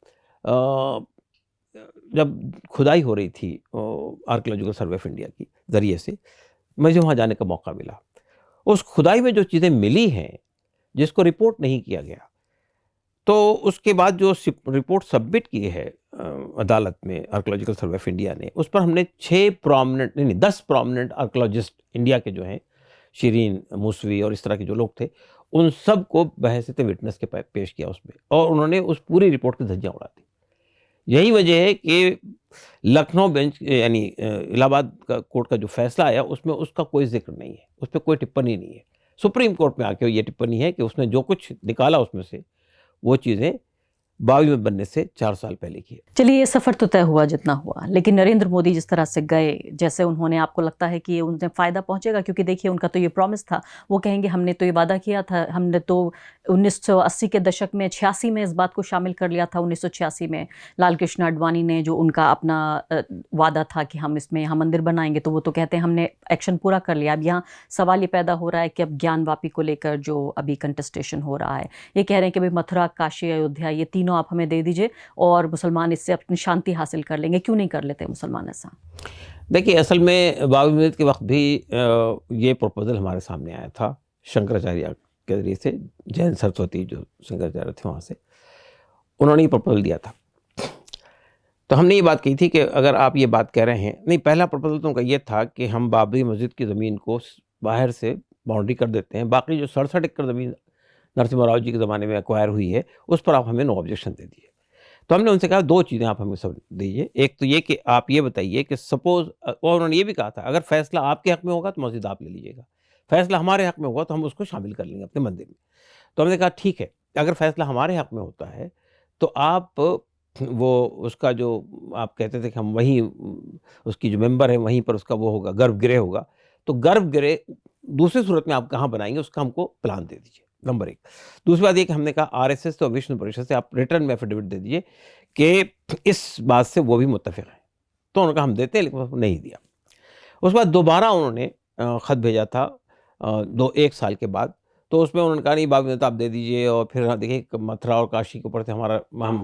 जब खुदाई हो रही थी आर्कियोलॉजिकल सर्वे ऑफ इंडिया की ज़रिए से, मुझे वहाँ जाने का मौका मिला। उस खुदाई में जो चीज़ें मिली हैं, जिसको रिपोर्ट नहीं किया गया, तो उसके बाद जो रिपोर्ट सबमिट की है अदालत में आर्कियोलॉजिकल सर्वे ऑफ इंडिया ने, उस पर हमने 10 प्रोमिनेंट आर्कियोलॉजिस्ट इंडिया के जो हैं, शिरीन मूसवी और इस तरह के जो लोग थे, उन सब को बहैसियत विटनेस के पेश किया उसमें, और उन्होंने उस पूरी रिपोर्ट की धज्जियां उड़ा दी। यही वजह है कि लखनऊ बेंच यानी इलाहाबाद का कोर्ट का जो फैसला आया उसमें उसका कोई जिक्र नहीं है, उस पर कोई टिप्पणी नहीं है। सुप्रीम कोर्ट में आके ये टिप्पणी है कि उसने जो कुछ निकाला उसमें से वो चीज़ें 22 में बनने से 4 साल पहले की है। चलिए, ये सफ़र तो तय हुआ जितना हुआ, लेकिन नरेंद्र मोदी जिस तरह से गए, जैसे उन्होंने, आपको लगता है कि ये उन्हें फ़ायदा पहुंचेगा? क्योंकि देखिए, उनका तो ये प्रॉमिस था, वो कहेंगे हमने तो ये वादा किया था, हमने तो 1980 के दशक में 86 में इस बात को शामिल कर लिया था। 1986 में लाल कृष्ण आडवाणी ने जो उनका अपना वादा था कि हम इसमें यहाँ मंदिर बनाएंगे, तो वो तो कहते हैं हमने एक्शन पूरा कर लिया। अब यहाँ सवाल ये पैदा हो रहा है कि अब ज्ञानवापी को लेकर जो अभी कंटेस्टेशन हो रहा है, ये कह रहे हैं कि भाई मथुरा, काशी, अयोध्या, ये तीनों आप हमें दे दीजिए और मुसलमान इससे अपनी शांति हासिल कर लेंगे। क्यों नहीं कर लेते मुसलमान ऐसा? देखिए, असल में बाबरी मस्जिद के वक्त भी ये प्रपोजल हमारे सामने आया था शंकराचार्य के जरिए से, जैन सरस्वती जो शंकराचार्य थे वहाँ से, उन्होंने ये प्रपोजल दिया था। तो हमने ये बात कही थी कि अगर आप ये बात कह रहे हैं, नहीं, पहला प्रपोजल तो उनका ये था कि हम बाबरी मस्जिद की ज़मीन को बाहर से बाउंड्री कर देते हैं, बाकी जो 67 एकड़ ज़मीन नरसिम्हा राव जी के ज़माने में एक्वायर हुई है उस पर आप हमें नो ऑब्जेक्शन दे दिए। तो हमने उनसे कहा 2 चीज़ें आप हमें सब दीजिए, एक तो ये कि आप ये बताइए कि सपोज़ और उन्होंने ये भी कहा था अगर फैसला आपके हक़ में होगा तो मस्जिद आप ले लीजिएगा, फैसला हमारे हक़ में होगा तो हम उसको शामिल कर लेंगे अपने मंदिर में। तो हमने कहा ठीक है, अगर फैसला हमारे हक़ में होता है तो आप वो उसका जो आप कहते थे कि हम वहीं उसकी जो मेंबर है वहीं पर उसका वो होगा, गर्भगृह होगा, तो गर्भगृह दूसरी सूरत में आप कहाँ बनाएँगे उसका हमको प्लान दे दीजिए, नंबर 1। दूसरी बात ये कि हमने कहा आरएसएस और विष्णु परिषद से आप रिटर्न में एफिडेविट दे दीजिए कि इस बात से वो भी मुत्तफ़िक़ हैं। तो उन्होंने कहा हम देते हैं, लेकिन उसने नहीं दिया। उसके बाद दोबारा उन्होंने ख़त भेजा था 1 साल के बाद, तो उसमें उन्होंने कहा नहीं बाबरी मस्जिद आप दे दीजिए और फिर देखिए मथुरा और काशी के ऊपर से हम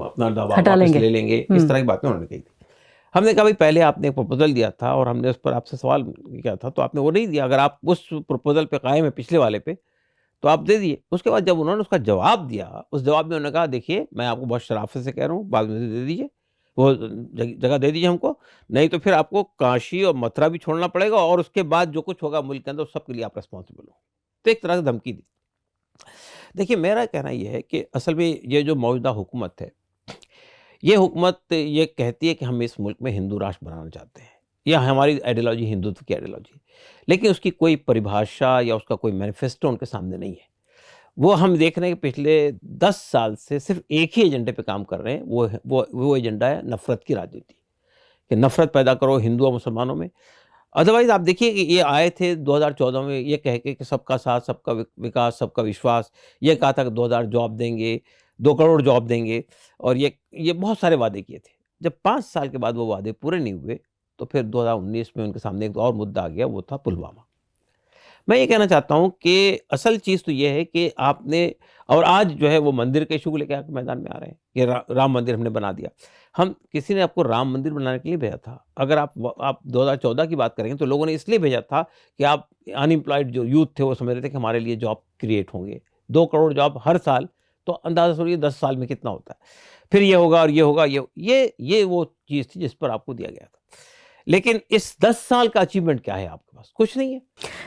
अपना दावा हटा वापस लेंगे। ले लेंगे, इस तरह की बातें उन्होंने कही थी। हमने कहा भाई पहले आपने एक प्रपोज़ल दिया था और हमने उस पर आपसे सवाल किया था, तो आपने वो नहीं दिया। अगर आप उस प्रपोज़ल पे कायम हैं पिछले वाले पे, तो आप दे दिए। उसके बाद जब उन्होंने उसका जवाब दिया, उस जवाब में उन्होंने कहा देखिए मैं आपको बहुत शराफ़त से कह रहा हूँ, बाबरी मस्जिद दे दीजिए, वो जगह दे दीजिए हमको, नहीं तो फिर आपको काशी और मथुरा भी छोड़ना पड़ेगा और उसके बाद जो कुछ होगा मुल्क के अंदर उस सब के लिए आप रिस्पॉन्सिबल हो। तो एक तरह से धमकी दी। देखिए, मेरा कहना ये है कि असल में ये जो मौजूदा हुकूमत है, ये हुकूमत ये कहती है कि हम इस मुल्क में हिंदू राष्ट्र बनाना चाहते हैं, या हमारी आइडियोलॉजी हिंदुत्व की आइडियोलॉजी, लेकिन उसकी कोई परिभाषा या उसका कोई मैनिफेस्टो उनके सामने नहीं है। वो हम देख रहे हैं कि पिछले 10 साल से सिर्फ एक ही एजेंडे पे काम कर रहे हैं, वो एजेंडा है नफ़रत की राजनीति, कि नफ़रत पैदा करो हिंदू और मुसलमानों में। अदरवाइज़ आप देखिए कि ये आए थे 2014 में ये कह के कि सबका साथ, सबका विकास, सबका विश्वास, ये कहा था कि 2000 जॉब देंगे, 2 करोड़ जॉब देंगे, और ये बहुत सारे वादे किए थे। जब 5 साल के बाद वो वादे पूरे नहीं हुए, तो फिर 2019 में उनके सामने एक और मुद्दा आ गया, वो था पुलवामा। मैं ये कहना चाहता हूँ कि असल चीज़ तो ये है कि आपने, और आज जो है वो मंदिर के इशू को लेकर आके मैदान में आ रहे हैं कि राम मंदिर हमने बना दिया। हम, किसी ने आपको राम मंदिर बनाने के लिए भेजा था? अगर आप 2014 की बात करेंगे तो लोगों ने इसलिए भेजा था कि आप अनएम्प्लॉयड जो यूथ थे वो समझ रहे थे कि हमारे लिए जॉब क्रिएट होंगे, 2 करोड़ जॉब हर साल, तो अंदाज़ा सोचिए 10 साल में कितना होता है। फिर ये होगा और ये होगा, ये वो चीज़ थी जिस पर आपको दिया गया था। लेकिन इस 10 साल का अचीवमेंट क्या है आपके पास? कुछ नहीं है।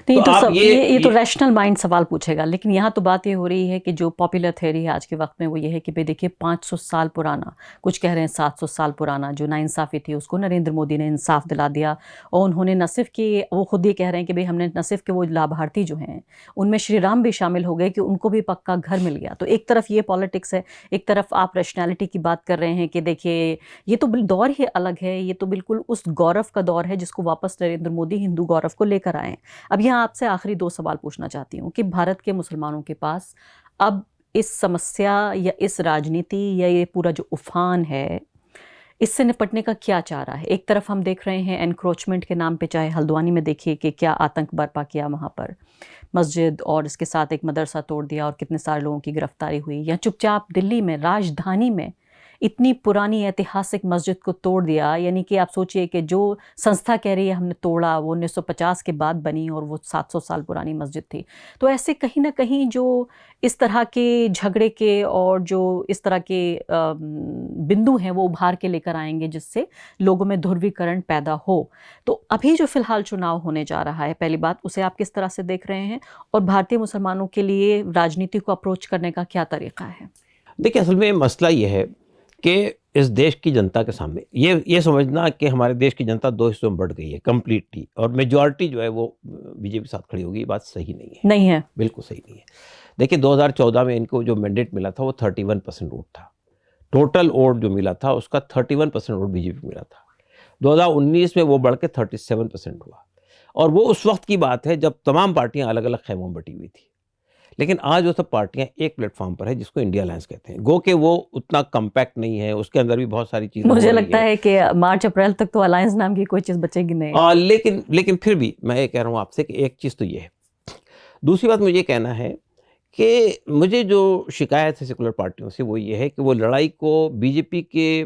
नहीं तो आप सब ये तो रैशनल माइंड सवाल पूछेगा, लेकिन यहाँ तो बात ये हो रही है कि जो पॉपुलर थ्योरी है आज के वक्त में वो ये है कि भाई देखिए 500 साल पुराना, कुछ कह रहे हैं 700 साल पुराना जो नाइंसाफ़ी थी उसको नरेंद्र मोदी ने इंसाफ दिला दिया। और उन्होंने न सिर्फ कि वो खुद ये कह रहे हैं कि भाई हमने न सिर्फ कि वो लाभार्थी जो हैं उनमें श्री राम भी शामिल हो गए कि उनको भी पक्का घर मिल गया। तो एक तरफ ये पॉलिटिक्स है, एक तरफ आप रैशनैलिटी की बात कर रहे हैं कि देखिए ये तो दौर ही अलग है, ये तो बिल्कुल उस गौरव का दौर है जिसको वापस नरेंद्र मोदी हिंदू गौरव को लेकर आए हैं। अब यहाँ आपसे आखिरी 2 सवाल पूछना चाहती हूँ कि भारत के मुसलमानों के पास अब इस समस्या या इस राजनीति या ये पूरा जो उफान है इससे निपटने का क्या चाह रहा है? एक तरफ हम देख रहे हैं एनक्रोचमेंट के नाम पे, चाहे हल्द्वानी में देखिए कि क्या आतंक बर्पा किया वहाँ पर, मस्जिद और इसके साथ एक मदरसा तोड़ दिया और कितने सारे लोगों की गिरफ्तारी हुई, या चुपचाप दिल्ली में राजधानी में इतनी पुरानी ऐतिहासिक मस्जिद को तोड़ दिया। यानी कि आप सोचिए कि जो संस्था कह रही है हमने तोड़ा वो 1950 के बाद बनी और वो 700 साल पुरानी मस्जिद थी। तो ऐसे कहीं ना कहीं जो इस तरह के झगड़े के और जो इस तरह के बिंदु हैं वो उभार के लेकर आएंगे जिससे लोगों में ध्रुवीकरण पैदा हो। तो अभी जो फिलहाल चुनाव होने जा रहा है, पहली बात उसे आप किस तरह से देख रहे हैं और भारतीय मुसलमानों के लिए राजनीति को अप्रोच करने का क्या तरीका है? देखिए, असल में मसला ये है कि इस देश की जनता के सामने ये समझना कि हमारे देश की जनता 2 हिस्सों में बढ़ गई है कंप्लीटली, और मेजॉरिटी जो है वो बीजेपी साथ खड़ी होगी, ये बात सही नहीं है। नहीं है, बिल्कुल सही नहीं है। देखिए 2014 में इनको जो मैंडेट मिला था वो 31% वोट था। टोटल वोट जो मिला था उसका 31% वोट बीजेपी मिला था। 2019 में वो बढ़ के 37% हुआ, और वो उस वक्त की बात है जब तमाम पार्टियां अलग अलग खेमों में बटी हुई थी। लेकिन आज वो सब पार्टियां एक प्लेटफॉर्म पर है जिसको इंडिया अलायंस कहते हैं। गो के वो उतना कम्पैक्ट नहीं है, उसके अंदर भी बहुत सारी चीज़ें मुझे लगता है कि मार्च अप्रैल तक तो अलायंस नाम की कोई चीज़ बचेगी नहीं। लेकिन फिर भी मैं ये कह रहा हूँ आपसे कि एक चीज़ तो ये है। दूसरी बात मुझे ये कहना है कि मुझे जो शिकायत है सेकुलर पार्टियों से वो ये है कि वो लड़ाई को बीजेपी के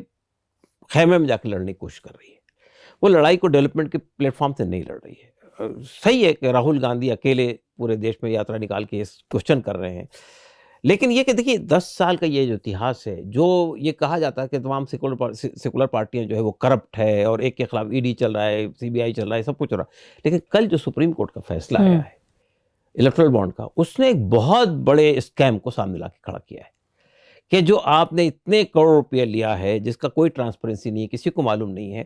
खेमे में जाकर लड़ने की कोशिश कर रही है। वो लड़ाई को डेवलपमेंट के प्लेटफॉर्म से नहीं लड़ रही है। सही है कि राहुल गांधी अकेले पूरे देश में यात्रा निकाल के इस क्वेश्चन कर रहे हैं, लेकिन ये कि देखिए 10 साल का ये जो इतिहास है, जो ये कहा जाता है कि तमाम सेकुलर पार्टियां जो है वो करप्ट है और एक के खिलाफ ईडी चल रहा है, सीबीआई चल रहा है, सब कुछ हो रहा है। लेकिन कल जो सुप्रीम कोर्ट का फैसला आया है इलेक्टोरल बॉन्ड का, उसने एक बहुत बड़े स्कैम को सामने ला के खड़ा किया है कि जो आपने इतने करोड़ रुपये लिया है जिसका कोई ट्रांसपेरेंसी नहीं है, किसी को मालूम नहीं है,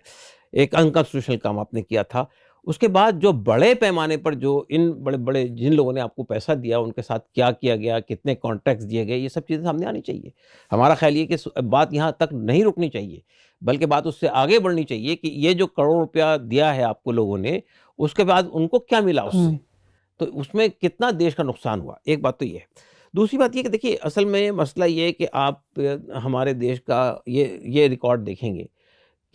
एक अनकॉन्स्टिट्यूशनल काम आपने किया था। उसके बाद जो बड़े पैमाने पर जो इन बड़े-बड़े जिन लोगों ने आपको पैसा दिया उनके साथ क्या किया गया, कितने कॉन्ट्रैक्ट्स दिए गए, ये सब चीज़ें सामने आनी चाहिए। हमारा ख़्याल ये कि बात यहाँ तक नहीं रुकनी चाहिए, बल्कि बात उससे आगे बढ़नी चाहिए कि ये जो करोड़ रुपया दिया है आपको लोगों ने, उसके बाद उनको क्या मिला उससे? तो उसमें कितना देश का नुकसान हुआ? एक बात तो ये है। दूसरी बात ये कि देखिए असल में मसला ये है कि आप हमारे देश का ये रिकॉर्ड देखेंगे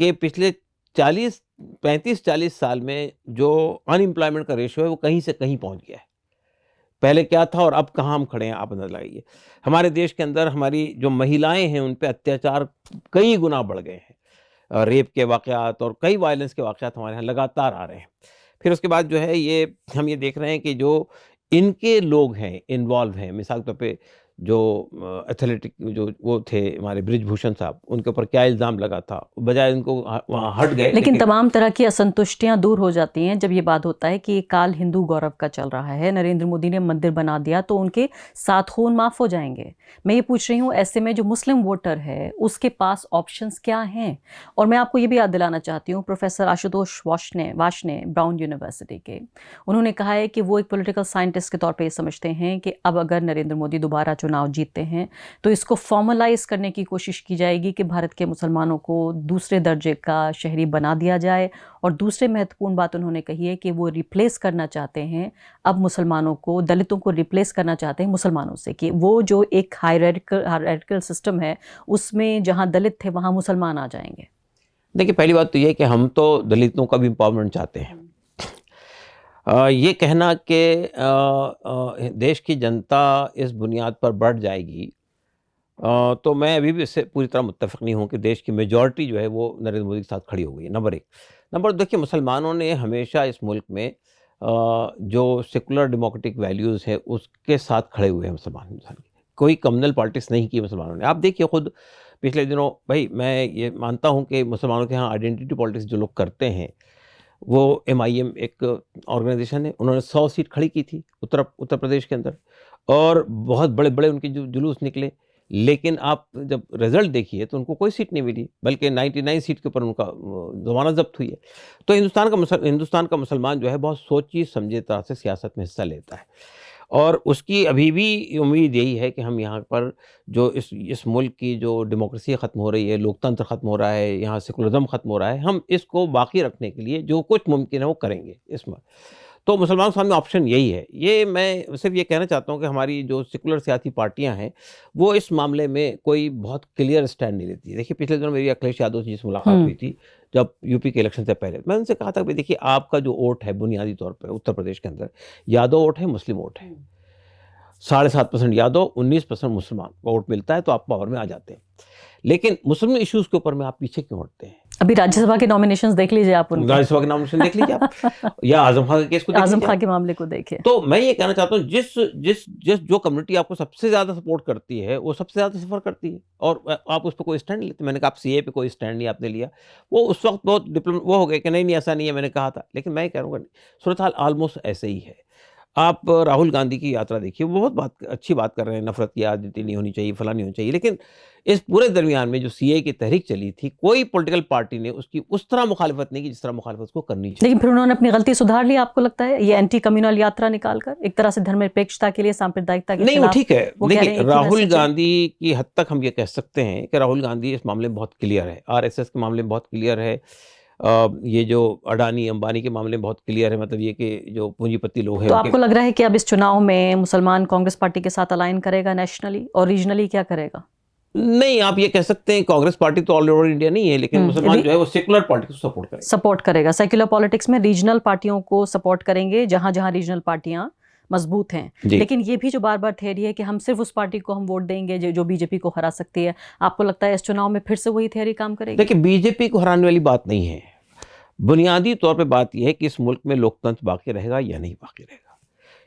कि पिछले 35-40 साल में जो अनएम्प्लॉयमेंट का रेशियो है वो कहीं से कहीं पहुंच गया है। पहले क्या था और अब कहाँ हम खड़े हैं, आप अंदाजा लगाइए। हमारे देश के अंदर हमारी जो महिलाएं हैं उन पे अत्याचार कई गुना बढ़ गए हैं। रेप के वाक़यात और कई वायलेंस के वाक़यात हमारे यहाँ लगातार आ रहे हैं। फिर उसके बाद जो है ये हम ये देख रहे हैं कि जो इनके लोग हैं, इन्वॉल्व हैं, मिसाल के तौर पे जो एथलेटिक जो वो थे हमारे बृजभूषण साहब, उनके ऊपर क्या इल्ज़ाम लगा था, बजाय उनको वहाँ हट गए। लेकिन तमाम तरह की असंतुष्टियां दूर हो जाती हैं जब ये बात होता है कि ये काल हिंदू गौरव का चल रहा है, नरेंद्र मोदी ने मंदिर बना दिया तो उनके 7 खून माफ़ हो जाएंगे। मैं ये पूछ रही हूँ ऐसे में जो मुस्लिम वोटर है उसके पास ऑप्शंस क्या हैं? और मैं आपको ये भी याद दिलाना चाहती हूँ, professor Ashutosh Varshney Brown University के, उन्होंने कहा है कि वो एक पॉलिटिकल साइंटिस्ट के तौर पर ये समझते हैं कि अब अगर नरेंद्र मोदी दोबारा चुनाव जीतते हैं तो इसको फॉर्मलाइज करने की कोशिश की जाएगी कि भारत के मुसलमानों को दूसरे दर्जे का शहरी बना दिया जाए। और दूसरे महत्वपूर्ण बात उन्होंने कही है कि वो रिप्लेस करना चाहते हैं, अब मुसलमानों को, दलितों को रिप्लेस करना चाहते हैं मुसलमानों से, कि वो जो एक हायरार्किकल सिस्टम है उसमें जहाँ दलित थे वहाँ मुसलमान आ जाएंगे। देखिए पहली बात तो ये कि हम तो दलितों का भी एम्पावरमेंट चाहते हैं। ये कहना कि देश की जनता इस बुनियाद पर बढ़ जाएगी, तो मैं अभी भी इससे पूरी तरह मुत्तफ़िक़ नहीं हूँ कि देश की मेजॉरिटी जो है वो नरेंद्र मोदी के साथ खड़ी हो गई है, नंबर 1। नंबर 2, देखिए मुसलमानों ने हमेशा इस मुल्क में जो सेकुलर डेमोक्रेटिक वैल्यूज़ है उसके साथ खड़े हुए हैं मुसलमान। कोई कम्युनल पॉलिटिक्स नहीं की मुसलमानों ने। आप देखिए खुद पिछले दिनों, भाई मैं ये मानता हूँ कि मुसलमानों के यहाँ आइडेंटिटी पॉलिटिक्स जो लोग करते हैं, वो MIM एक ऑर्गेनाइजेशन है, उन्होंने 100 सीट खड़ी की थी उत्तर प्रदेश के अंदर, और बहुत बड़े-बड़े उनके जो जुलूस निकले। लेकिन आप जब रिज़ल्ट देखिए तो उनको कोई सीट नहीं मिली, बल्कि 99 सीट के ऊपर उनका ज़मानत ज़ब्त हुई है। तो हिंदुस्तान का मुसलमान जो है बहुत सोची समझे तरह से सियासत में हिस्सा लेता है, और उसकी अभी भी उम्मीद यही है कि हम यहाँ पर जो इस मुल्क की जो डेमोक्रेसी ख़त्म हो रही है, लोकतंत्र ख़त्म हो रहा है, यहाँ सेकुलरिज़्म ख़त्म हो रहा है, हम इसको बाकी रखने के लिए जो कुछ मुमकिन है वो करेंगे इसमें। तो मुसलमानों के सामने ऑप्शन यही है। ये मैं सिर्फ ये कहना चाहता हूँ कि हमारी जो सेकुलर सियासी पार्टियाँ हैं, वो इस मामले में कोई बहुत क्लियर स्टैंड नहीं लेती। देखिए, पिछले दिनों मेरी अखिलेश यादव जी से मुलाकात हुई थी, जब यूपी के इलेक्शन से पहले। मैं उनसे कहा था कि देखिए, आपका जो वोट है बुनियादी तौर पर उत्तर प्रदेश के अंदर, यादव वोट है, मुस्लिम वोट है। 7.5% यादव, 19% मुसलमान वोट मिलता है तो आप पावर में आ जाते हैं। लेकिन मुस्लिम इश्यूज़ के ऊपर में आप पीछे क्यों हटते हैं? अभी राज्यसभा के नॉमिनेशंस देख लीजिए आप उनके। राज्यसभा के नॉमिनेशन देख लीजिए आप, या आजम खान के केस को देख आजम लीजिए खान आप। के मामले को देखिए। तो मैं ये कहना चाहता हूँ, जो कम्युनिटी आपको सबसे ज़्यादा सपोर्ट करती है, वो सबसे ज़्यादा सफ़र करती है, और आप उस पे कोई स्टैंड नहीं लेते। मैंने कहा आप CAA पे कोई स्टैंड नहीं आपने लिया। वो उस वक़्त बहुत वो हो गए कि नहीं, ऐसा नहीं है, मैंने कहा था। लेकिन मैं कह रहा हूँ सूरत हाल ऑलमोस्ट ऐसे ही है। आप राहुल गांधी की यात्रा देखिए, वो बहुत अच्छी बात कर रहे हैं, नफ़रत की राजनीति नहीं होनी चाहिए, फलां नहीं होनी चाहिए। लेकिन इस पूरे दरमियान में जो CAA की तहरीक चली थी, कोई पॉलिटिकल पार्टी ने उसकी उस तरह मुखालिफत नहीं की जिस तरह मुखालिफत उसको करनी चाहिए। लेकिन फिर उन्होंने अपनी गलती सुधार ली, आपको लगता है? ये एंटी कम्युनल यात्रा निकालकर एक तरह से धर्मनिरपेक्षता के लिए, सांप्रदायिकता के नहीं, वो खिलाफ, ठीक है। वो कह रहे देखिए, हैं कि राहुल मैसेज है। गांधी की हद तक हम ये कह सकते हैं कि राहुल गांधी इस मामले में बहुत क्लियर है, RSS के मामले में बहुत क्लियर है, ये जो अडानी अंबानी के मामले में बहुत क्लियर है, मतलब ये कि जो पूंजीपति लोग हैं तो उनके। आपको लग रहा है कि अब इस चुनाव में मुसलमान कांग्रेस पार्टी के साथ अलाइन करेगा नेशनली, और रीजनली क्या करेगा? नहीं, आप ये कह सकते हैं कांग्रेस पार्टी तो ऑल ओवर इंडिया नहीं है, लेकिन मुसलमान जो है वो सेकुलर पार्टी को सपोर्ट करेगा। सपोर्ट करेगा सेक्युलर पॉलिटिक्स में, रीजनल पार्टियों को सपोर्ट करेंगे जहां जहां रीजनल पार्टियां मजबूत हैं। लेकिन ये भी जो बार बार थियरी है कि हम सिर्फ उस पार्टी को हम वोट देंगे जो बीजेपी को हरा सकती है, आपको लगता है इस चुनाव में फिर से वही थियरी काम करेगी? देखिए, बीजेपी को हराने वाली बात नहीं है। बुनियादी तौर पे बात यह है कि इस मुल्क में लोकतंत्र बाकी रहेगा या नहीं बाकी रहेगा,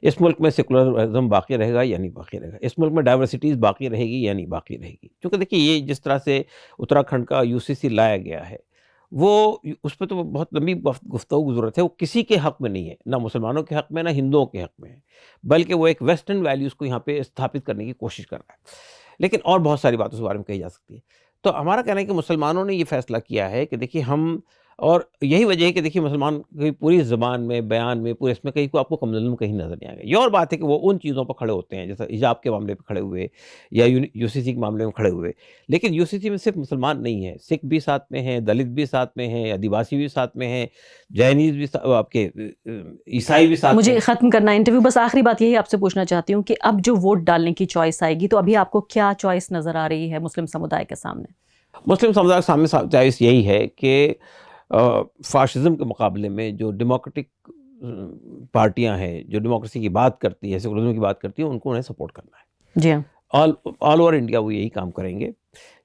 इस मुल्क में सेकुलरिज्म बाकी रहेगा या नहीं बाकी रहेगा, इस मुल्क में डाइवर्सिटीज़ बाकी रहेगी या नहीं बाकी रहेगी। क्योंकि देखिए, ये जिस तरह से उत्तराखंड का UCC लाया गया है, वो उस पर तो बहुत लंबी गुफ्तगू की ज़रूरत है। वो किसी के हक़ में नहीं है, ना मुसलमानों के हक़ में, ना हिंदुओं के हक़ में है, बल्कि वो एक वेस्टर्न वैल्यूज़ को यहाँ पे स्थापित करने की कोशिश कर रहा है। लेकिन और बहुत सारी बातें उस बारे में कही जा सकती है। तो हमारा कहना है कि मुसलमानों ने ये फ़ैसला किया है कि देखिए हम, और यही वजह है कि देखिए मुसलमान की पूरी ज़बान में, बयान में, पूरे इसमें कहीं को आपको कम कहीं नज़र नहीं आएगा। ये और बात है कि वो उन चीज़ों पर खड़े होते हैं, जैसे हिजाब के मामले पे खड़े हुए या UCC के मामले में खड़े हुए। लेकिन UCC में सिर्फ मुसलमान नहीं है, सिख भी साथ में हैं, दलित भी साथ में हैं, आदिवासी भी साथ में हैं, जैनीज़ भी आपके ईसाई भी साथ में। मुझे ख़त्म करना है इंटरव्यू, बस आखिरी बात यही आपसे पूछना चाहती हूँ कि अब जो वोट डालने की चॉइस आएगी, तो अभी आपको क्या चॉइस नज़र आ रही है मुस्लिम समुदाय के सामने? मुस्लिम समुदाय के सामने चॉइस यही है कि फाशिज्म के मुकाबले में जो डेमोक्रेटिक पार्टियां हैं, जो डेमोक्रेसी की बात करती है, सेकुलरिज्म की बात करती है, उनको उन्हें सपोर्ट करना है। जी हाँ। ऑल ओवर इंडिया वो यही काम करेंगे।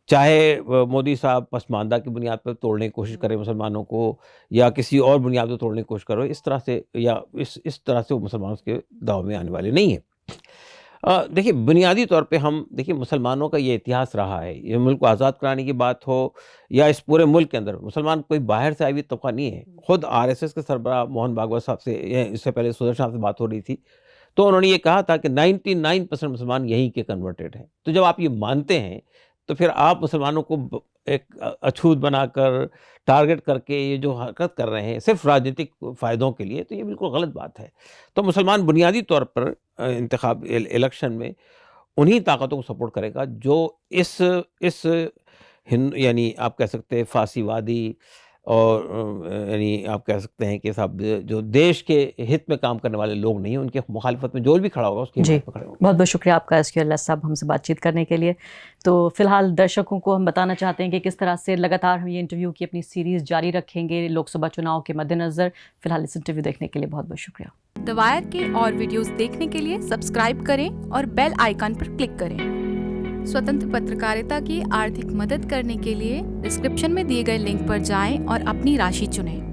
चाहे मोदी साहब पसमानदा की बुनियाद पर तोड़ने की कोशिश करें मुसलमानों को, या किसी और बुनियाद पर तोड़ने की कोशिश करो, इस तरह से, या इस तरह से वो मुसलमानों के दाव में आने वाले नहीं है। देखिए, बुनियादी तौर पे हम देखिए, मुसलमानों का ये इतिहास रहा है, ये मुल्क को आज़ाद कराने की बात हो या इस पूरे मुल्क के अंदर, मुसलमान कोई बाहर से आई हुई तबका नहीं है। खुद RSS के सरबराह मोहन भागवत साहब से, इससे पहले सुदर्शन साहब से बात हो रही थी, तो उन्होंने ये कहा था कि 99% मुसलमान यहीं के कन्वर्टेड हैं। तो जब आप ये मानते हैं, तो फिर आप मुसलमानों को एक अछूत बनाकर, टारगेट करके ये जो हरकत कर रहे हैं सिर्फ राजनीतिक फ़ायदों के लिए, तो ये बिल्कुल गलत बात है। तो मुसलमान बुनियादी तौर पर इंतखाब इलेक्शन में उन्हीं ताकतों को सपोर्ट करेगा जो इस यानी आप कह सकते हैं फासीवादी, और यानी आप कह सकते हैं कि साहब जो देश के हित में काम करने वाले लोग नहीं हैं, उनके मुखालिफत में जो भी खड़ा होगा उसकी हिमायत में खड़े होंगे। बहुत बहुत शुक्रिया आपका SQ अल्लाह साहब हमसे बातचीत करने के लिए। तो फिलहाल दर्शकों को हम बताना चाहते हैं कि किस तरह से लगातार हम ये इंटरव्यू की अपनी सीरीज़ जारी रखेंगे लोकसभा चुनाव के मद्देनज़र। फिलहाल इस इंटरव्यू देखने के लिए बहुत बहुत शुक्रिया। द वायर के और वीडियोस देखने के लिए सब्सक्राइब करें और बेल आइकन पर क्लिक करें। स्वतंत्र पत्रकारिता की आर्थिक मदद करने के लिए डिस्क्रिप्शन में दिए गए लिंक पर जाएं और अपनी राशि चुनें।